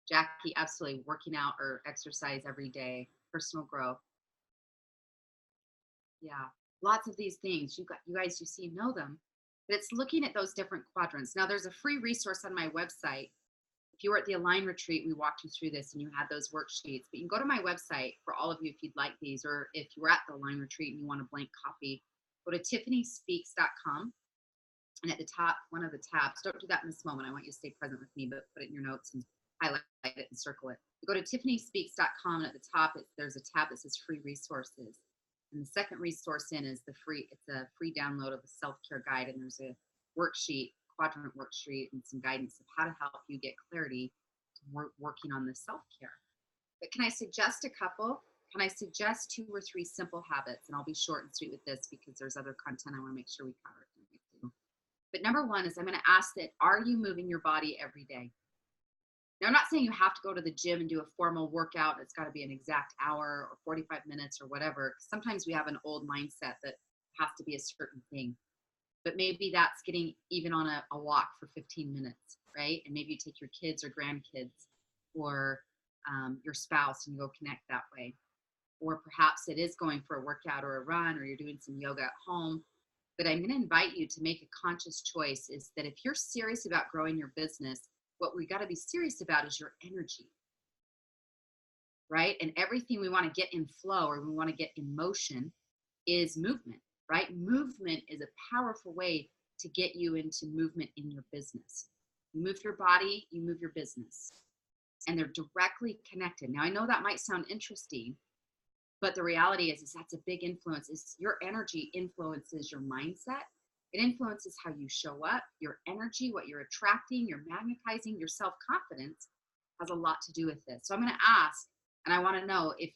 Jackie, absolutely. Working out or exercise every day, personal growth. Yeah, lots of these things. You guys, you see, know them, but it's looking at those different quadrants. Now, there's a free resource on my website. If you were at the Align retreat, we walked you through this and you had those worksheets. But you can go to my website for all of you if you'd like these, or if you were at the Align retreat and you want a blank copy, go to tiffanyspeaks.com. And at the top, one of the tabs, don't do that in this moment. I want you to stay present with me, but put it in your notes and highlight it and circle it. You go to tiffanyspeaks.com, and at the top, there's a tab that says free resources. And the second resource it's a free download of a self-care guide. And there's a worksheet, quadrant worksheet, and some guidance of how to help you get clarity to working on the self-care. But can I suggest a couple? Can I suggest 2 or 3 simple habits? And I'll be short and sweet with this because there's other content I want to make sure we cover. But number 1 is I'm going to ask that, are you moving your body every day? Now, I'm not saying you have to go to the gym and do a formal workout. It's got to be an exact hour or 45 minutes or whatever. Sometimes we have an old mindset that has to be a certain thing. But maybe that's getting even on a walk for 15 minutes, right? And maybe you take your kids or grandkids or your spouse and you go connect that way. Or perhaps it is going for a workout or a run, or you're doing some yoga at home. But I'm going to invite you to make a conscious choice is that if you're serious about growing your business, what we got to be serious about is your energy, right? And everything we want to get in flow or we want to get in motion is movement, right? Movement is a powerful way to get you into movement in your business. You move your body, you move your business, and they're directly connected. Now, I know that might sound interesting, but the reality is that's a big influence. Is your energy influences your mindset. It influences how you show up, your energy, what you're attracting, your magnetizing, your self-confidence has a lot to do with this. So I'm going to ask, and I want to know if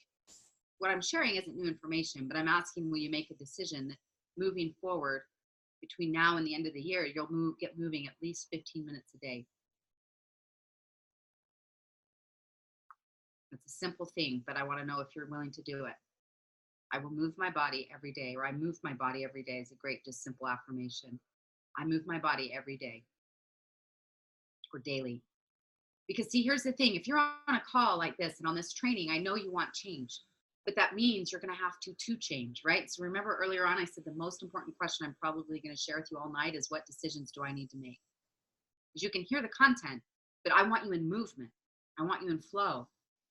what I'm sharing isn't new information, but I'm asking, will you make a decision that moving forward between now and the end of the year, you'll get moving at least 15 minutes a day. It's a simple thing, but I want to know if you're willing to do it. I will move my body every day, or I move my body every day is a great, just simple affirmation. I move my body every day or daily. Because see, here's the thing. If you're on a call like this and on this training, I know you want change, but that means you're going to have to change, right? So remember earlier on, I said the most important question I'm probably going to share with you all night is what decisions do I need to make? Because you can hear the content, but I want you in movement. I want you in flow,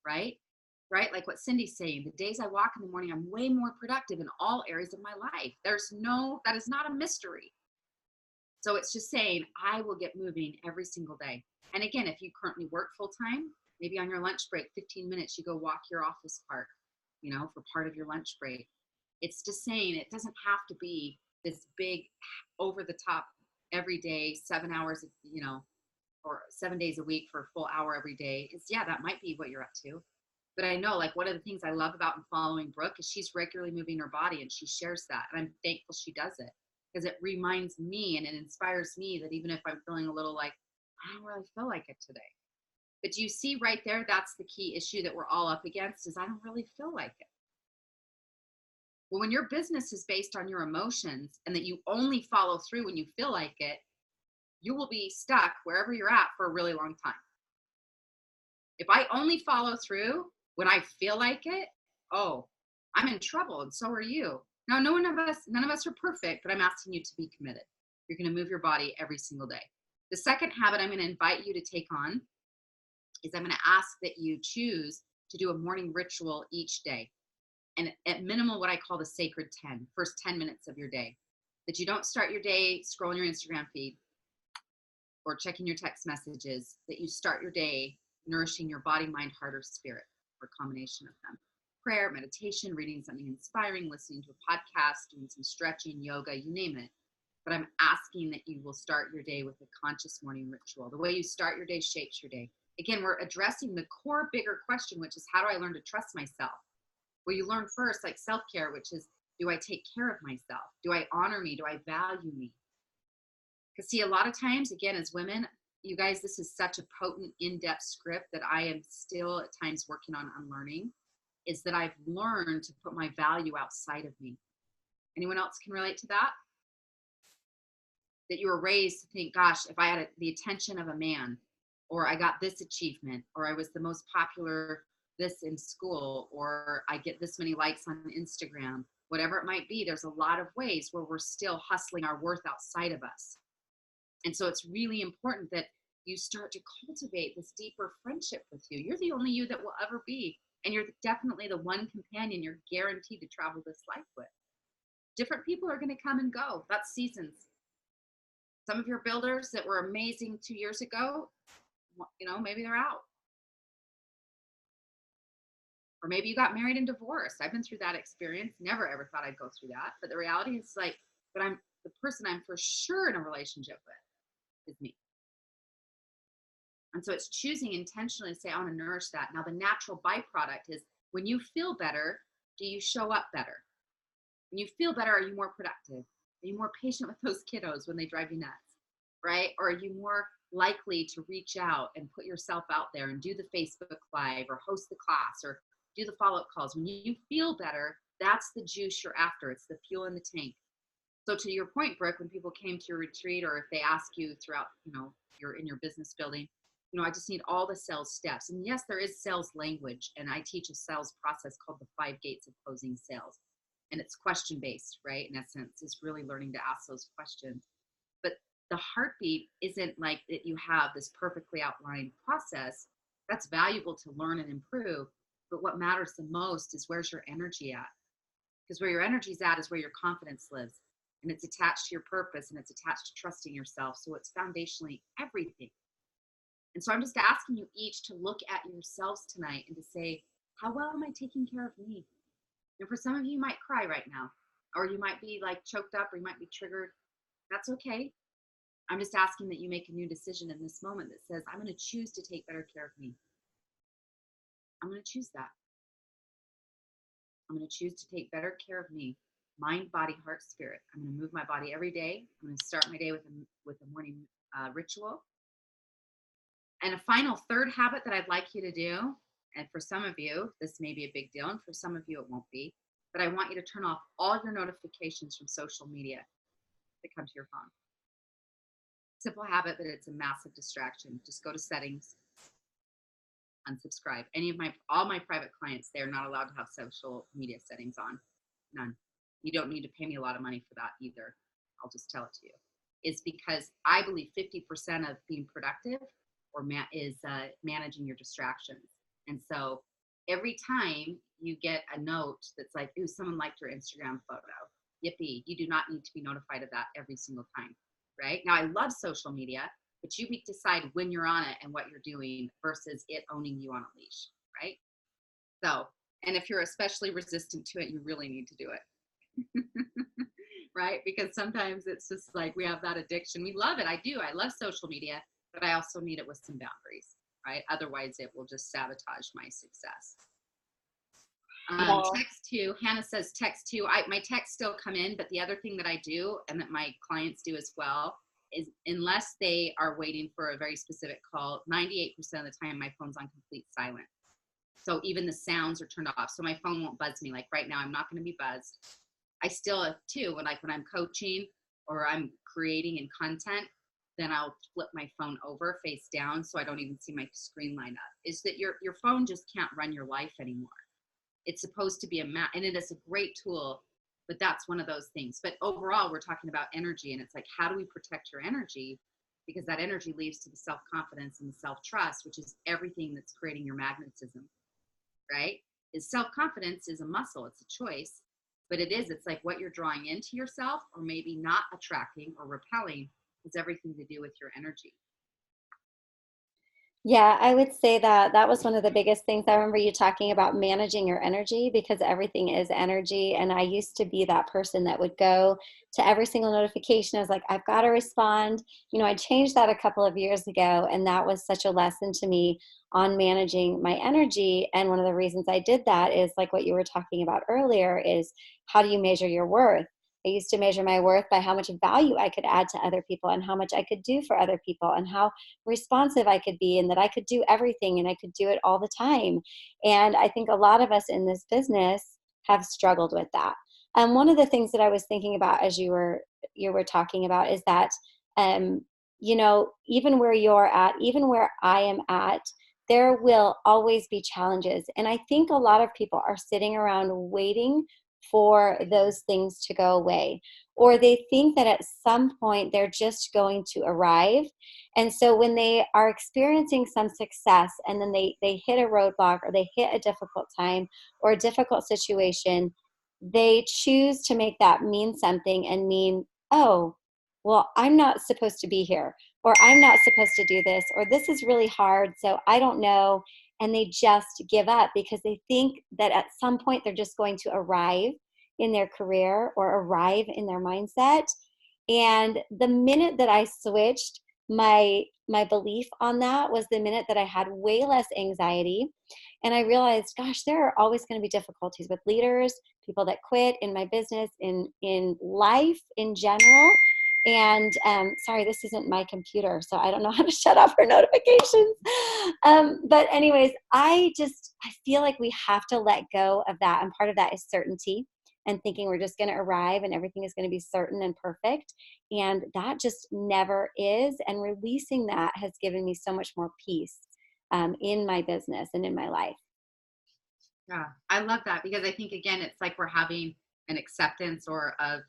right? Right? Like what Cindy's saying, the days I walk in the morning, I'm way more productive in all areas of my life. That is not a mystery. So it's just saying, I will get moving every single day. And again, if you currently work full time, maybe on your lunch break, 15 minutes, you go walk your office park, for part of your lunch break. It's just saying it doesn't have to be this big over the top every day, 7 hours, or 7 days a week for a full hour every day. That might be what you're up to. But I know, like, one of the things I love about following Brooke is she's regularly moving her body and she shares that. And I'm thankful she does it because it reminds me and it inspires me that even if I'm feeling a little like, I don't really feel like it today. But do you see right there, that's the key issue that we're all up against is I don't really feel like it. Well, when your business is based on your emotions and that you only follow through when you feel like it, you will be stuck wherever you're at for a really long time. If I only follow through when I feel like it, oh, I'm in trouble, and so are you. Now, none of us are perfect, but I'm asking you to be committed. You're going to move your body every single day. The second habit I'm going to invite you to take on is I'm going to ask that you choose to do a morning ritual each day. And at minimal, what I call the sacred 10, first 10 minutes of your day. That you don't start your day scrolling your Instagram feed or checking your text messages, that you start your day nourishing your body, mind, heart, or spirit. or a combination of them. Prayer, meditation, reading something inspiring, listening to a podcast, doing some stretching, yoga, you name it. But I'm asking that you will start your day with a conscious morning ritual. The way you start your day shapes your day. Again, we're addressing the core bigger question, which is, how do I learn to trust myself? Well, you learn first, like self-care, which is, do I take care of myself? Do I honor me? Do I value me? Because see, a lot of times, again, as women, you guys, this is such a potent, in-depth script that I am still at times working on unlearning, is that I've learned to put my value outside of me. Anyone else can relate to that? That you were raised to think, gosh, if I had the attention of a man, or I got this achievement, or I was the most popular this in school, or I get this many likes on Instagram, whatever it might be, there's a lot of ways where we're still hustling our worth outside of us. And so it's really important that you start to cultivate this deeper friendship with you. You're the only you that will ever be. And you're definitely the one companion you're guaranteed to travel this life with. Different people are going to come and go. That's seasons. Some of your builders that were amazing 2 years ago, you know, maybe they're out. Or maybe you got married and divorced. I've been through that experience. Never ever thought I'd go through that. But the reality is like, but I'm the person I'm for sure in a relationship with is me. And so it's choosing intentionally to say, I want to nourish that. Now, the natural byproduct is when you feel better, do you show up better? When you feel better, are you more productive? Are you more patient with those kiddos when they drive you nuts, right? Or are you more likely to reach out and put yourself out there and do the Facebook Live or host the class or do the follow-up calls? When you feel better, that's the juice you're after. It's the fuel in the tank. So to your point, Brooke, when people came to your retreat or if they ask you throughout, you know, you're in your business building, you know, I just need all the sales steps. And yes, there is sales language. And I teach a sales process called the 5 gates of closing sales. And it's question-based, right? In essence, is really learning to ask those questions. But the heartbeat isn't like that you have this perfectly outlined process. That's valuable to learn and improve. But what matters the most is where's your energy at? Because where your energy's at is where your confidence lives. And it's attached to your purpose and it's attached to trusting yourself. So it's foundationally everything. And so I'm just asking you each to look at yourselves tonight and to say, how well am I taking care of me? And for some of you, you might cry right now, or you might be like choked up, or you might be triggered. That's okay. I'm just asking that you make a new decision in this moment that says, I'm going to choose to take better care of me. I'm going to choose that. I'm going to choose to take better care of me. Mind, body, heart, spirit. I'm going to move my body every day. I'm going to start my day with a morning ritual. And a final third habit that I'd like you to do, and for some of you, this may be a big deal, and for some of you, it won't be, but I want you to turn off all your notifications from social media that come to your phone. Simple habit, but it's a massive distraction. Just go to settings, unsubscribe. All my private clients, they're not allowed to have social media settings on. None. You don't need to pay me a lot of money for that either. I'll just tell it to you. It's because I believe 50% of being productive is managing your distractions. And so every time you get a note that's like, ooh, someone liked your Instagram photo, yippee, you do not need to be notified of that every single time, right? Now, I love social media, but you decide when you're on it and what you're doing versus it owning you on a leash, right? So, and if you're especially resistant to it, you really need to do it. Right? Because sometimes it's just like we have that addiction. We love it. I do. I love social media, but I also need it with some boundaries, right? Otherwise, it will just sabotage my success. Text to, Hannah says text to, my texts still come in, but the other thing that I do and that my clients do as well is unless they are waiting for a very specific call, 98% of the time my phone's on complete silent. So even the sounds are turned off. So my phone won't buzz me. Like right now, I'm not going to be buzzed. I still too, when I'm coaching or I'm creating in content, then I'll flip my phone over face down so I don't even see my screen line up. Is that your phone just can't run your life anymore. It's supposed to be and it is a great tool, but that's one of those things. But overall, we're talking about energy, and it's like, how do we protect your energy? Because that energy leads to the self-confidence and the self-trust, which is everything that's creating your magnetism, right? Self-confidence is a muscle, it's a choice, but it's like what you're drawing into yourself or maybe not attracting or repelling has everything to do with your energy. Yeah, I would say that that was one of the biggest things. I remember you talking about managing your energy because everything is energy. And I used to be that person that would go to every single notification. I was like, I've got to respond. I changed that a couple of years ago, and that was such a lesson to me on managing my energy. And one of the reasons I did that is like what you were talking about earlier is how do you measure your worth? I used to measure my worth by how much value I could add to other people and how much I could do for other people and how responsive I could be and that I could do everything and I could do it all the time. And I think a lot of us in this business have struggled with that. One of the things that I was thinking about as you were talking about is that um, even where you're at, even where I am at, there will always be challenges. And I think a lot of people are sitting around waiting for those things to go away. Or they think that at some point they're just going to arrive, and so when they are experiencing some success and then they hit a roadblock or they hit a difficult time or a difficult situation, they choose to make that mean something and mean, oh, well, I'm not supposed to be here, or I'm not supposed to do this, or this is really hard, so I don't know. And they just give up because they think that at some point they're just going to arrive in their career or arrive in their mindset. And the minute that I switched my belief on that was the minute that I had way less anxiety. And I realized, gosh, there are always going to be difficulties with leaders, people that quit in my business, in life in general. And sorry, this isn't my computer, so I don't know how to shut off her notifications. But anyways, I feel like we have to let go of that, and part of that is certainty and thinking we're just going to arrive and everything is going to be certain and perfect. And that just never is. And releasing that has given me so much more peace in my business and in my life. Yeah, I love that because I think again, it's like we're having an acceptance or of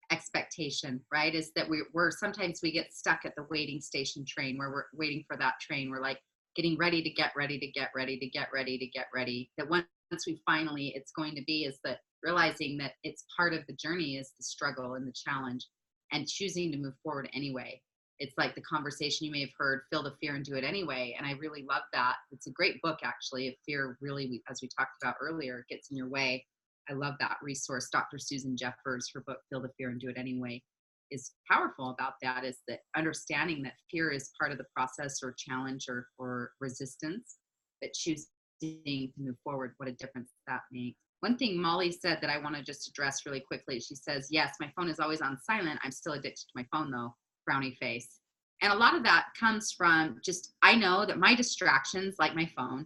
expectation, right? Is that we're sometimes we get stuck at the waiting station train where we're waiting for that train. We're like getting ready to get ready to get ready to get ready to get ready. That once we finally, it's going to be is that realizing that it's part of the journey is the struggle and the challenge and choosing to move forward anyway. It's like the conversation you may have heard, feel the fear and do it anyway. And I really love that. It's a great book, actually. If fear really, as we talked about earlier, gets in your way. I love that resource. Dr. Susan Jeffers, her book, Feel the Fear and Do It Anyway, is powerful about that is that understanding that fear is part of the process or challenge or resistance, but choosing to move forward, what a difference that makes. One thing Molly said that I want to just address really quickly, she says, yes, my phone is always on silent. I'm still addicted to my phone though, frowny face. And a lot of that comes from just, I know that my distractions, like my phone,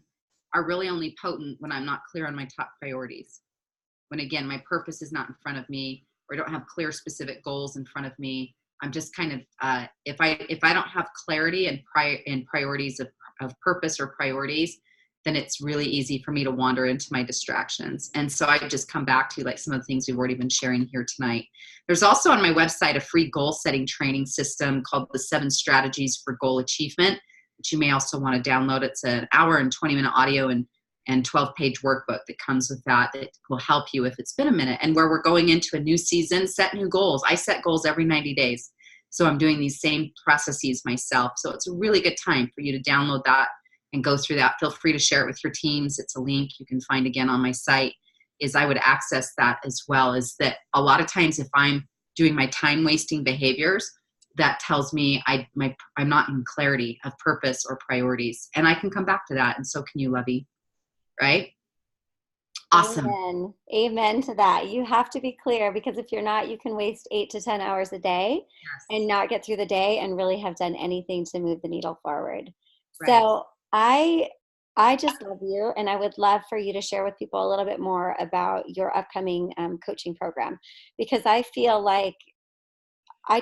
are really only potent when I'm not clear on my top priorities. When again, my purpose is not in front of me, or I don't have clear, specific goals in front of me. I'm just kind of, if I don't have clarity and priorities of purpose or priorities, then it's really easy for me to wander into my distractions. And so I just come back to like some of the things we've already been sharing here tonight. There's also on my website a free goal setting training system called the 7 Strategies for Goal Achievement, which you may also want to download. It's an hour and 20-minute audio and 12-page workbook that comes with that will help you if it's been a minute. And where we're going into a new season, set new goals. I set goals every 90 days. So I'm doing these same processes myself. So it's a really good time for you to download that and go through that. Feel free to share it with your teams. It's a link you can find again on my site. Is I would access that as well. Is that a lot of times if I'm doing my time wasting behaviors, that tells me I'm not in clarity of purpose or priorities. And I can come back to that. And so can you, Lovey. Right? Awesome. Amen. Amen to that. You have to be clear because if you're not, you can waste 8 to 10 hours a day and Yes. not get through the day and really have done anything to move the needle forward. Right. So I just love you, and I would love for you to share with people a little bit more about your upcoming coaching program because I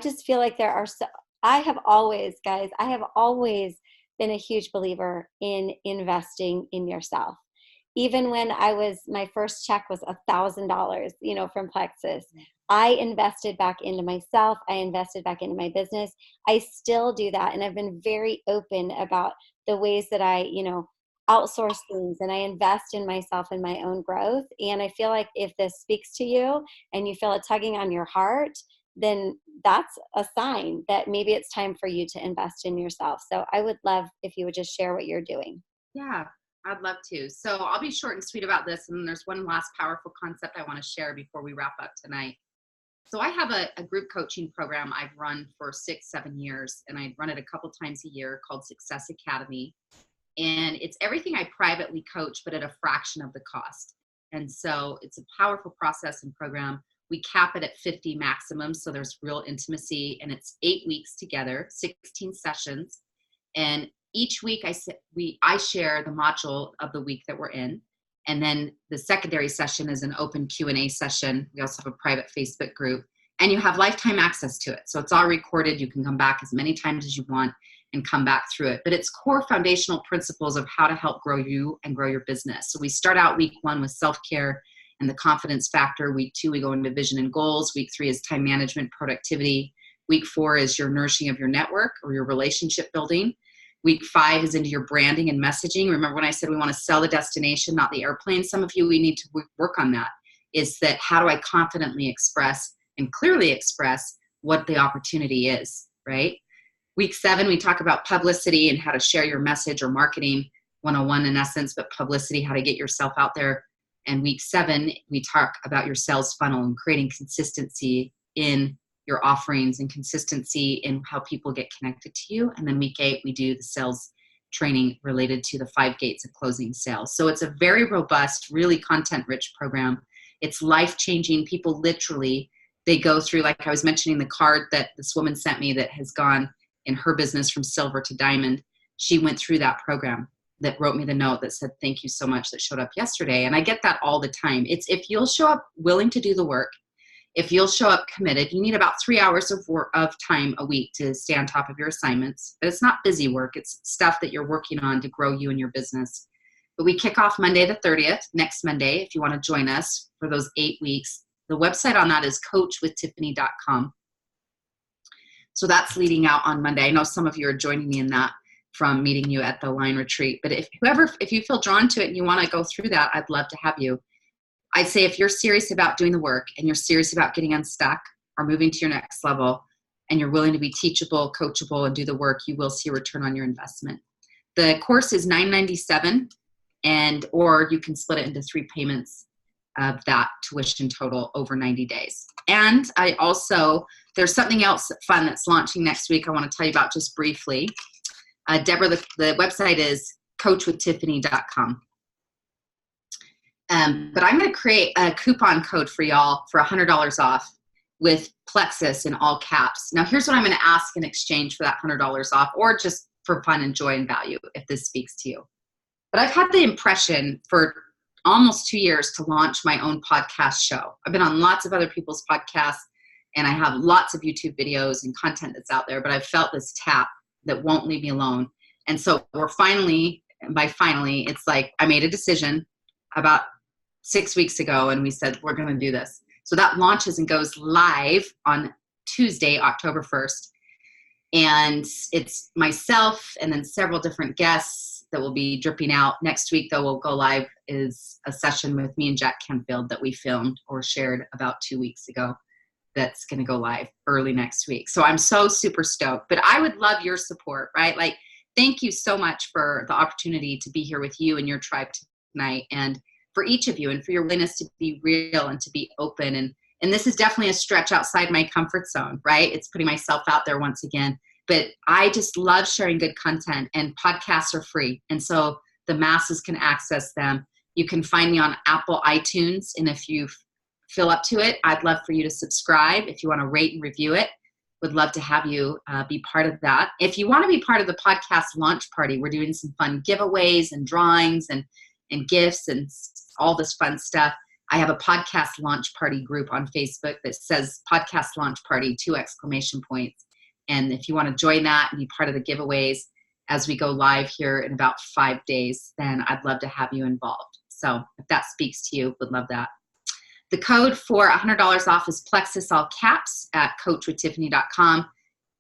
just feel like there are so, I have always, guys, I have always been a huge believer in investing in yourself. Even when my first check was $1,000, from Plexus, I invested back into myself. I invested back into my business. I still do that. And I've been very open about the ways that I, outsource things and I invest in myself and my own growth. And I feel like if this speaks to you and you feel it tugging on your heart, then that's a sign that maybe it's time for you to invest in yourself. So I would love if you would just share what you're doing. Yeah, I'd love to. So I'll be short and sweet about this. And there's one last powerful concept I want to share before we wrap up tonight. So I have a group coaching program I've run for 6-7 years, and I run it a couple times a year, called Success Academy. And it's everything I privately coach, but at a fraction of the cost. And so it's a powerful process and program. We cap it at 50 maximum, so there's real intimacy, and it's 8 weeks together, 16 sessions. And each week I share the module of the week that we're in. And then the secondary session is an open Q&A session. We also have a private Facebook group, and you have lifetime access to it. So it's all recorded. You can come back as many times as you want and come back through it. But it's core foundational principles of how to help grow you and grow your business. So we start out week 1 with self-care and the confidence factor. Week 2, we go into vision and goals. Week 3 is time management, productivity. Week 4 is your nourishing of your network or your relationship building. Week 5 is into your branding and messaging. Remember when I said we want to sell the destination, not the airplane? Some of you, we need to work on that. Is that how do I confidently express and clearly express what the opportunity is, right? Week 7, we talk about publicity and how to share your message, or marketing 101 in essence, but publicity, how to get yourself out there. And week 7, we talk about your sales funnel and creating consistency in your offerings and consistency in how people get connected to you. And then week 8, we do the sales training related to the 5 gates of closing sales. So it's a very robust, really content-rich program. It's life-changing. People literally, they go through, like I was mentioning, the card that this woman sent me that has gone in her business from silver to diamond. She went through that program, that wrote me the note that said, thank you so much, that showed up yesterday. And I get that all the time. It's if you'll show up willing to do the work, if you'll show up committed. You need about 3 hours of time a week to stay on top of your assignments. But it's not busy work. It's stuff that you're working on to grow you and your business. But we kick off Monday the 30th, next Monday, if you want to join us for those 8 weeks. The website on that is coachwithtiffany.com. So that's leading out on Monday. I know some of you are joining me in that from meeting you at the line retreat. But if you feel drawn to it and you want to go through that, I'd love to have you. I'd say if you're serious about doing the work and you're serious about getting unstuck or moving to your next level, and you're willing to be teachable, coachable, and do the work, you will see a return on your investment. The course is $997, or you can split it into 3 payments of that tuition total over 90 days. And there's something else fun that's launching next week I want to tell you about just briefly. Deborah, the website is coachwithtiffany.com. But I'm going to create a coupon code for y'all for $100 off with Plexus in all caps. Now, here's what I'm going to ask in exchange for that $100 off, or just for fun and joy and value, if this speaks to you. But I've had the impression for almost 2 years to launch my own podcast show. I've been on lots of other people's podcasts, and I have lots of YouTube videos and content that's out there, but I've felt this tap that won't leave me alone. And so finally, it's like I made a decision about 6 weeks ago, and we said, we're going to do this. So that launches and goes live on Tuesday, October 1st. And it's myself and then several different guests that will be dripping out. Next week, though, we'll go live is a session with me and Jack Kenfield that we filmed or shared about 2 weeks ago. That's going to go live early next week. So I'm so super stoked. But I would love your support, right? Like, thank you so much for the opportunity to be here with you and your tribe tonight, and for each of you, and for your willingness to be real and to be open. And this is definitely a stretch outside my comfort zone, right? It's putting myself out there once again. But I just love sharing good content, and podcasts are free. And so the masses can access them. You can find me on Apple iTunes. And if you feel up to it, I'd love for you to subscribe. If you want to rate and review it, would love to have you be part of that. If you want to be part of the podcast launch party, we're doing some fun giveaways and drawings and gifts and all this fun stuff. I have a podcast launch party group on Facebook that says podcast launch party, 2 exclamation points. And if you want to join that and be part of the giveaways as we go live here in about 5 days, then I'd love to have you involved. So if that speaks to you, would love that. The code for $100 off is Plexus, all caps, at coachwithtiffany.com.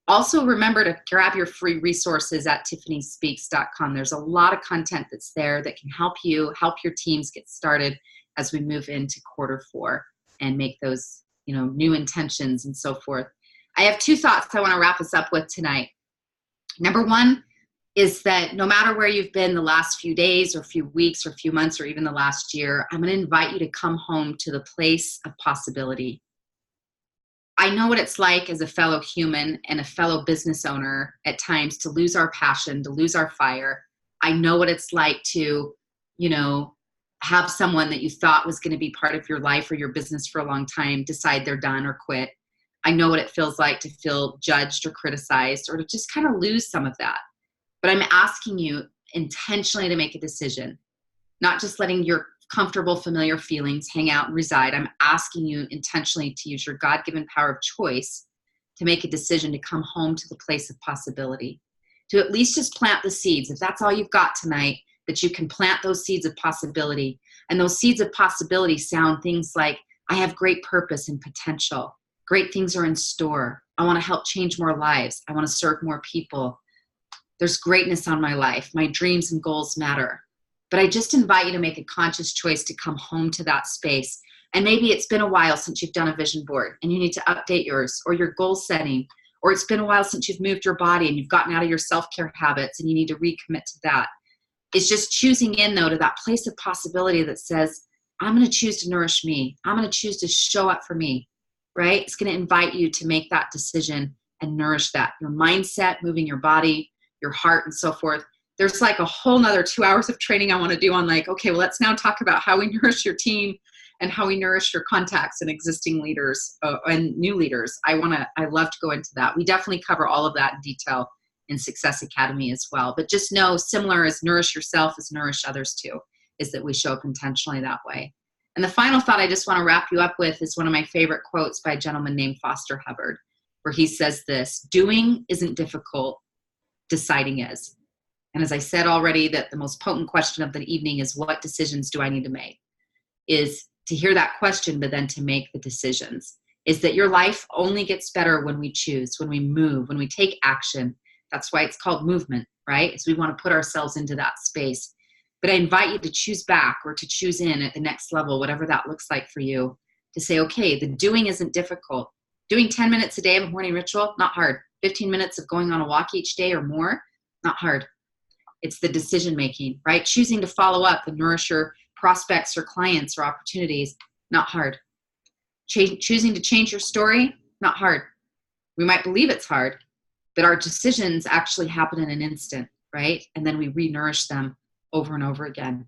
Also, remember to grab your free resources at tiffanyspeaks.com. There's a lot of content that's there that can help you, help your teams get started as we move into quarter 4 and make those new intentions and so forth. I have two thoughts I want to wrap us up with tonight. Number one is that no matter where you've been the last few days or few weeks or few months or even the last year, I'm going to invite you to come home to the place of possibility. I know what it's like as a fellow human and a fellow business owner at times to lose our passion, to lose our fire. I know what it's like to, have someone that you thought was going to be part of your life or your business for a long time decide they're done or quit. I know what it feels like to feel judged or criticized or to just kind of lose some of that. But I'm asking you intentionally to make a decision, not just letting your comfortable, familiar feelings hang out and reside. I'm asking you intentionally to use your God-given power of choice to make a decision to come home to the place of possibility, to at least just plant the seeds. If that's all you've got tonight, that you can plant those seeds of possibility. And those seeds of possibility sound things like, I have great purpose and potential. Great things are in store. I want to help change more lives. I want to serve more people. There's greatness on my life. My dreams and goals matter. But I just invite you to make a conscious choice to come home to that space. And maybe it's been a while since you've done a vision board and you need to update yours or your goal setting, or it's been a while since you've moved your body and you've gotten out of your self-care habits and you need to recommit to that. It's just choosing in, though, to that place of possibility that says, I'm going to choose to nourish me. I'm going to choose to show up for me, right? It's going to invite you to make that decision and nourish that. Your mindset, moving your body, your heart, and so forth. There's like a whole nother 2 hours of training I want to do on okay, well, let's now talk about how we nourish your team and how we nourish your contacts and existing leaders and new leaders. I love to go into that. We definitely cover all of that in detail in Success Academy as well. But just know, similar as nourish yourself as nourish others too, is that we show up intentionally that way. And the final thought I just want to wrap you up with is one of my favorite quotes by a gentleman named Foster Hubbard, where he says this: doing isn't difficult, deciding is. And as I said already, that the most potent question of the evening is, what decisions do I need to make? Is to hear that question, but then to make the decisions. Is that your life only gets better when we choose, when we move, when we take action. That's why it's called movement, right? Is we want to put ourselves into that space. But I invite you to choose back or to choose in at the next level, whatever that looks like for you, to say, okay, the doing isn't difficult. Doing 10 minutes a day of a morning ritual, not hard. 15 minutes of going on a walk each day or more, not hard. It's the decision making, right? Choosing to follow up and nourish your prospects or clients or opportunities, not hard. Choosing to change your story, not hard. We might believe it's hard, but our decisions actually happen in an instant, right? And then we re-nourish them over and over again.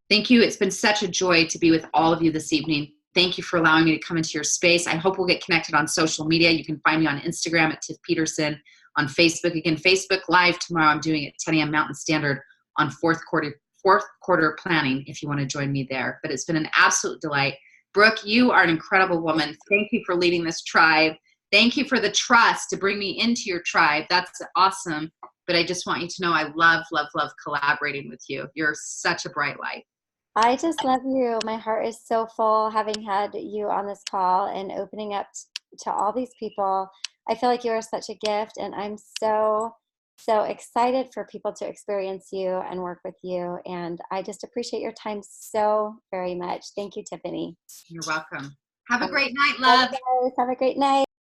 Thank you. It's been such a joy to be with all of you this evening. Thank you for allowing me to come into your space. I hope we'll get connected on social media. You can find me on Instagram at Tiff Peterson, on Facebook. Again, Facebook Live tomorrow. I'm doing it at 10 a.m. Mountain Standard on fourth quarter planning if you want to join me there. But it's been an absolute delight. Brooke, you are an incredible woman. Thank you for leading this tribe. Thank you for the trust to bring me into your tribe. That's awesome. But I just want you to know I love, love, love collaborating with you. You're such a bright light. I just love you. My heart is so full having had you on this call and opening up to all these people. I feel like you are such a gift, and I'm so excited for people to experience you and work with you. And I just appreciate your time so very much. Thank you, Tiffany. You're welcome. Have a great night, love. Have a great night.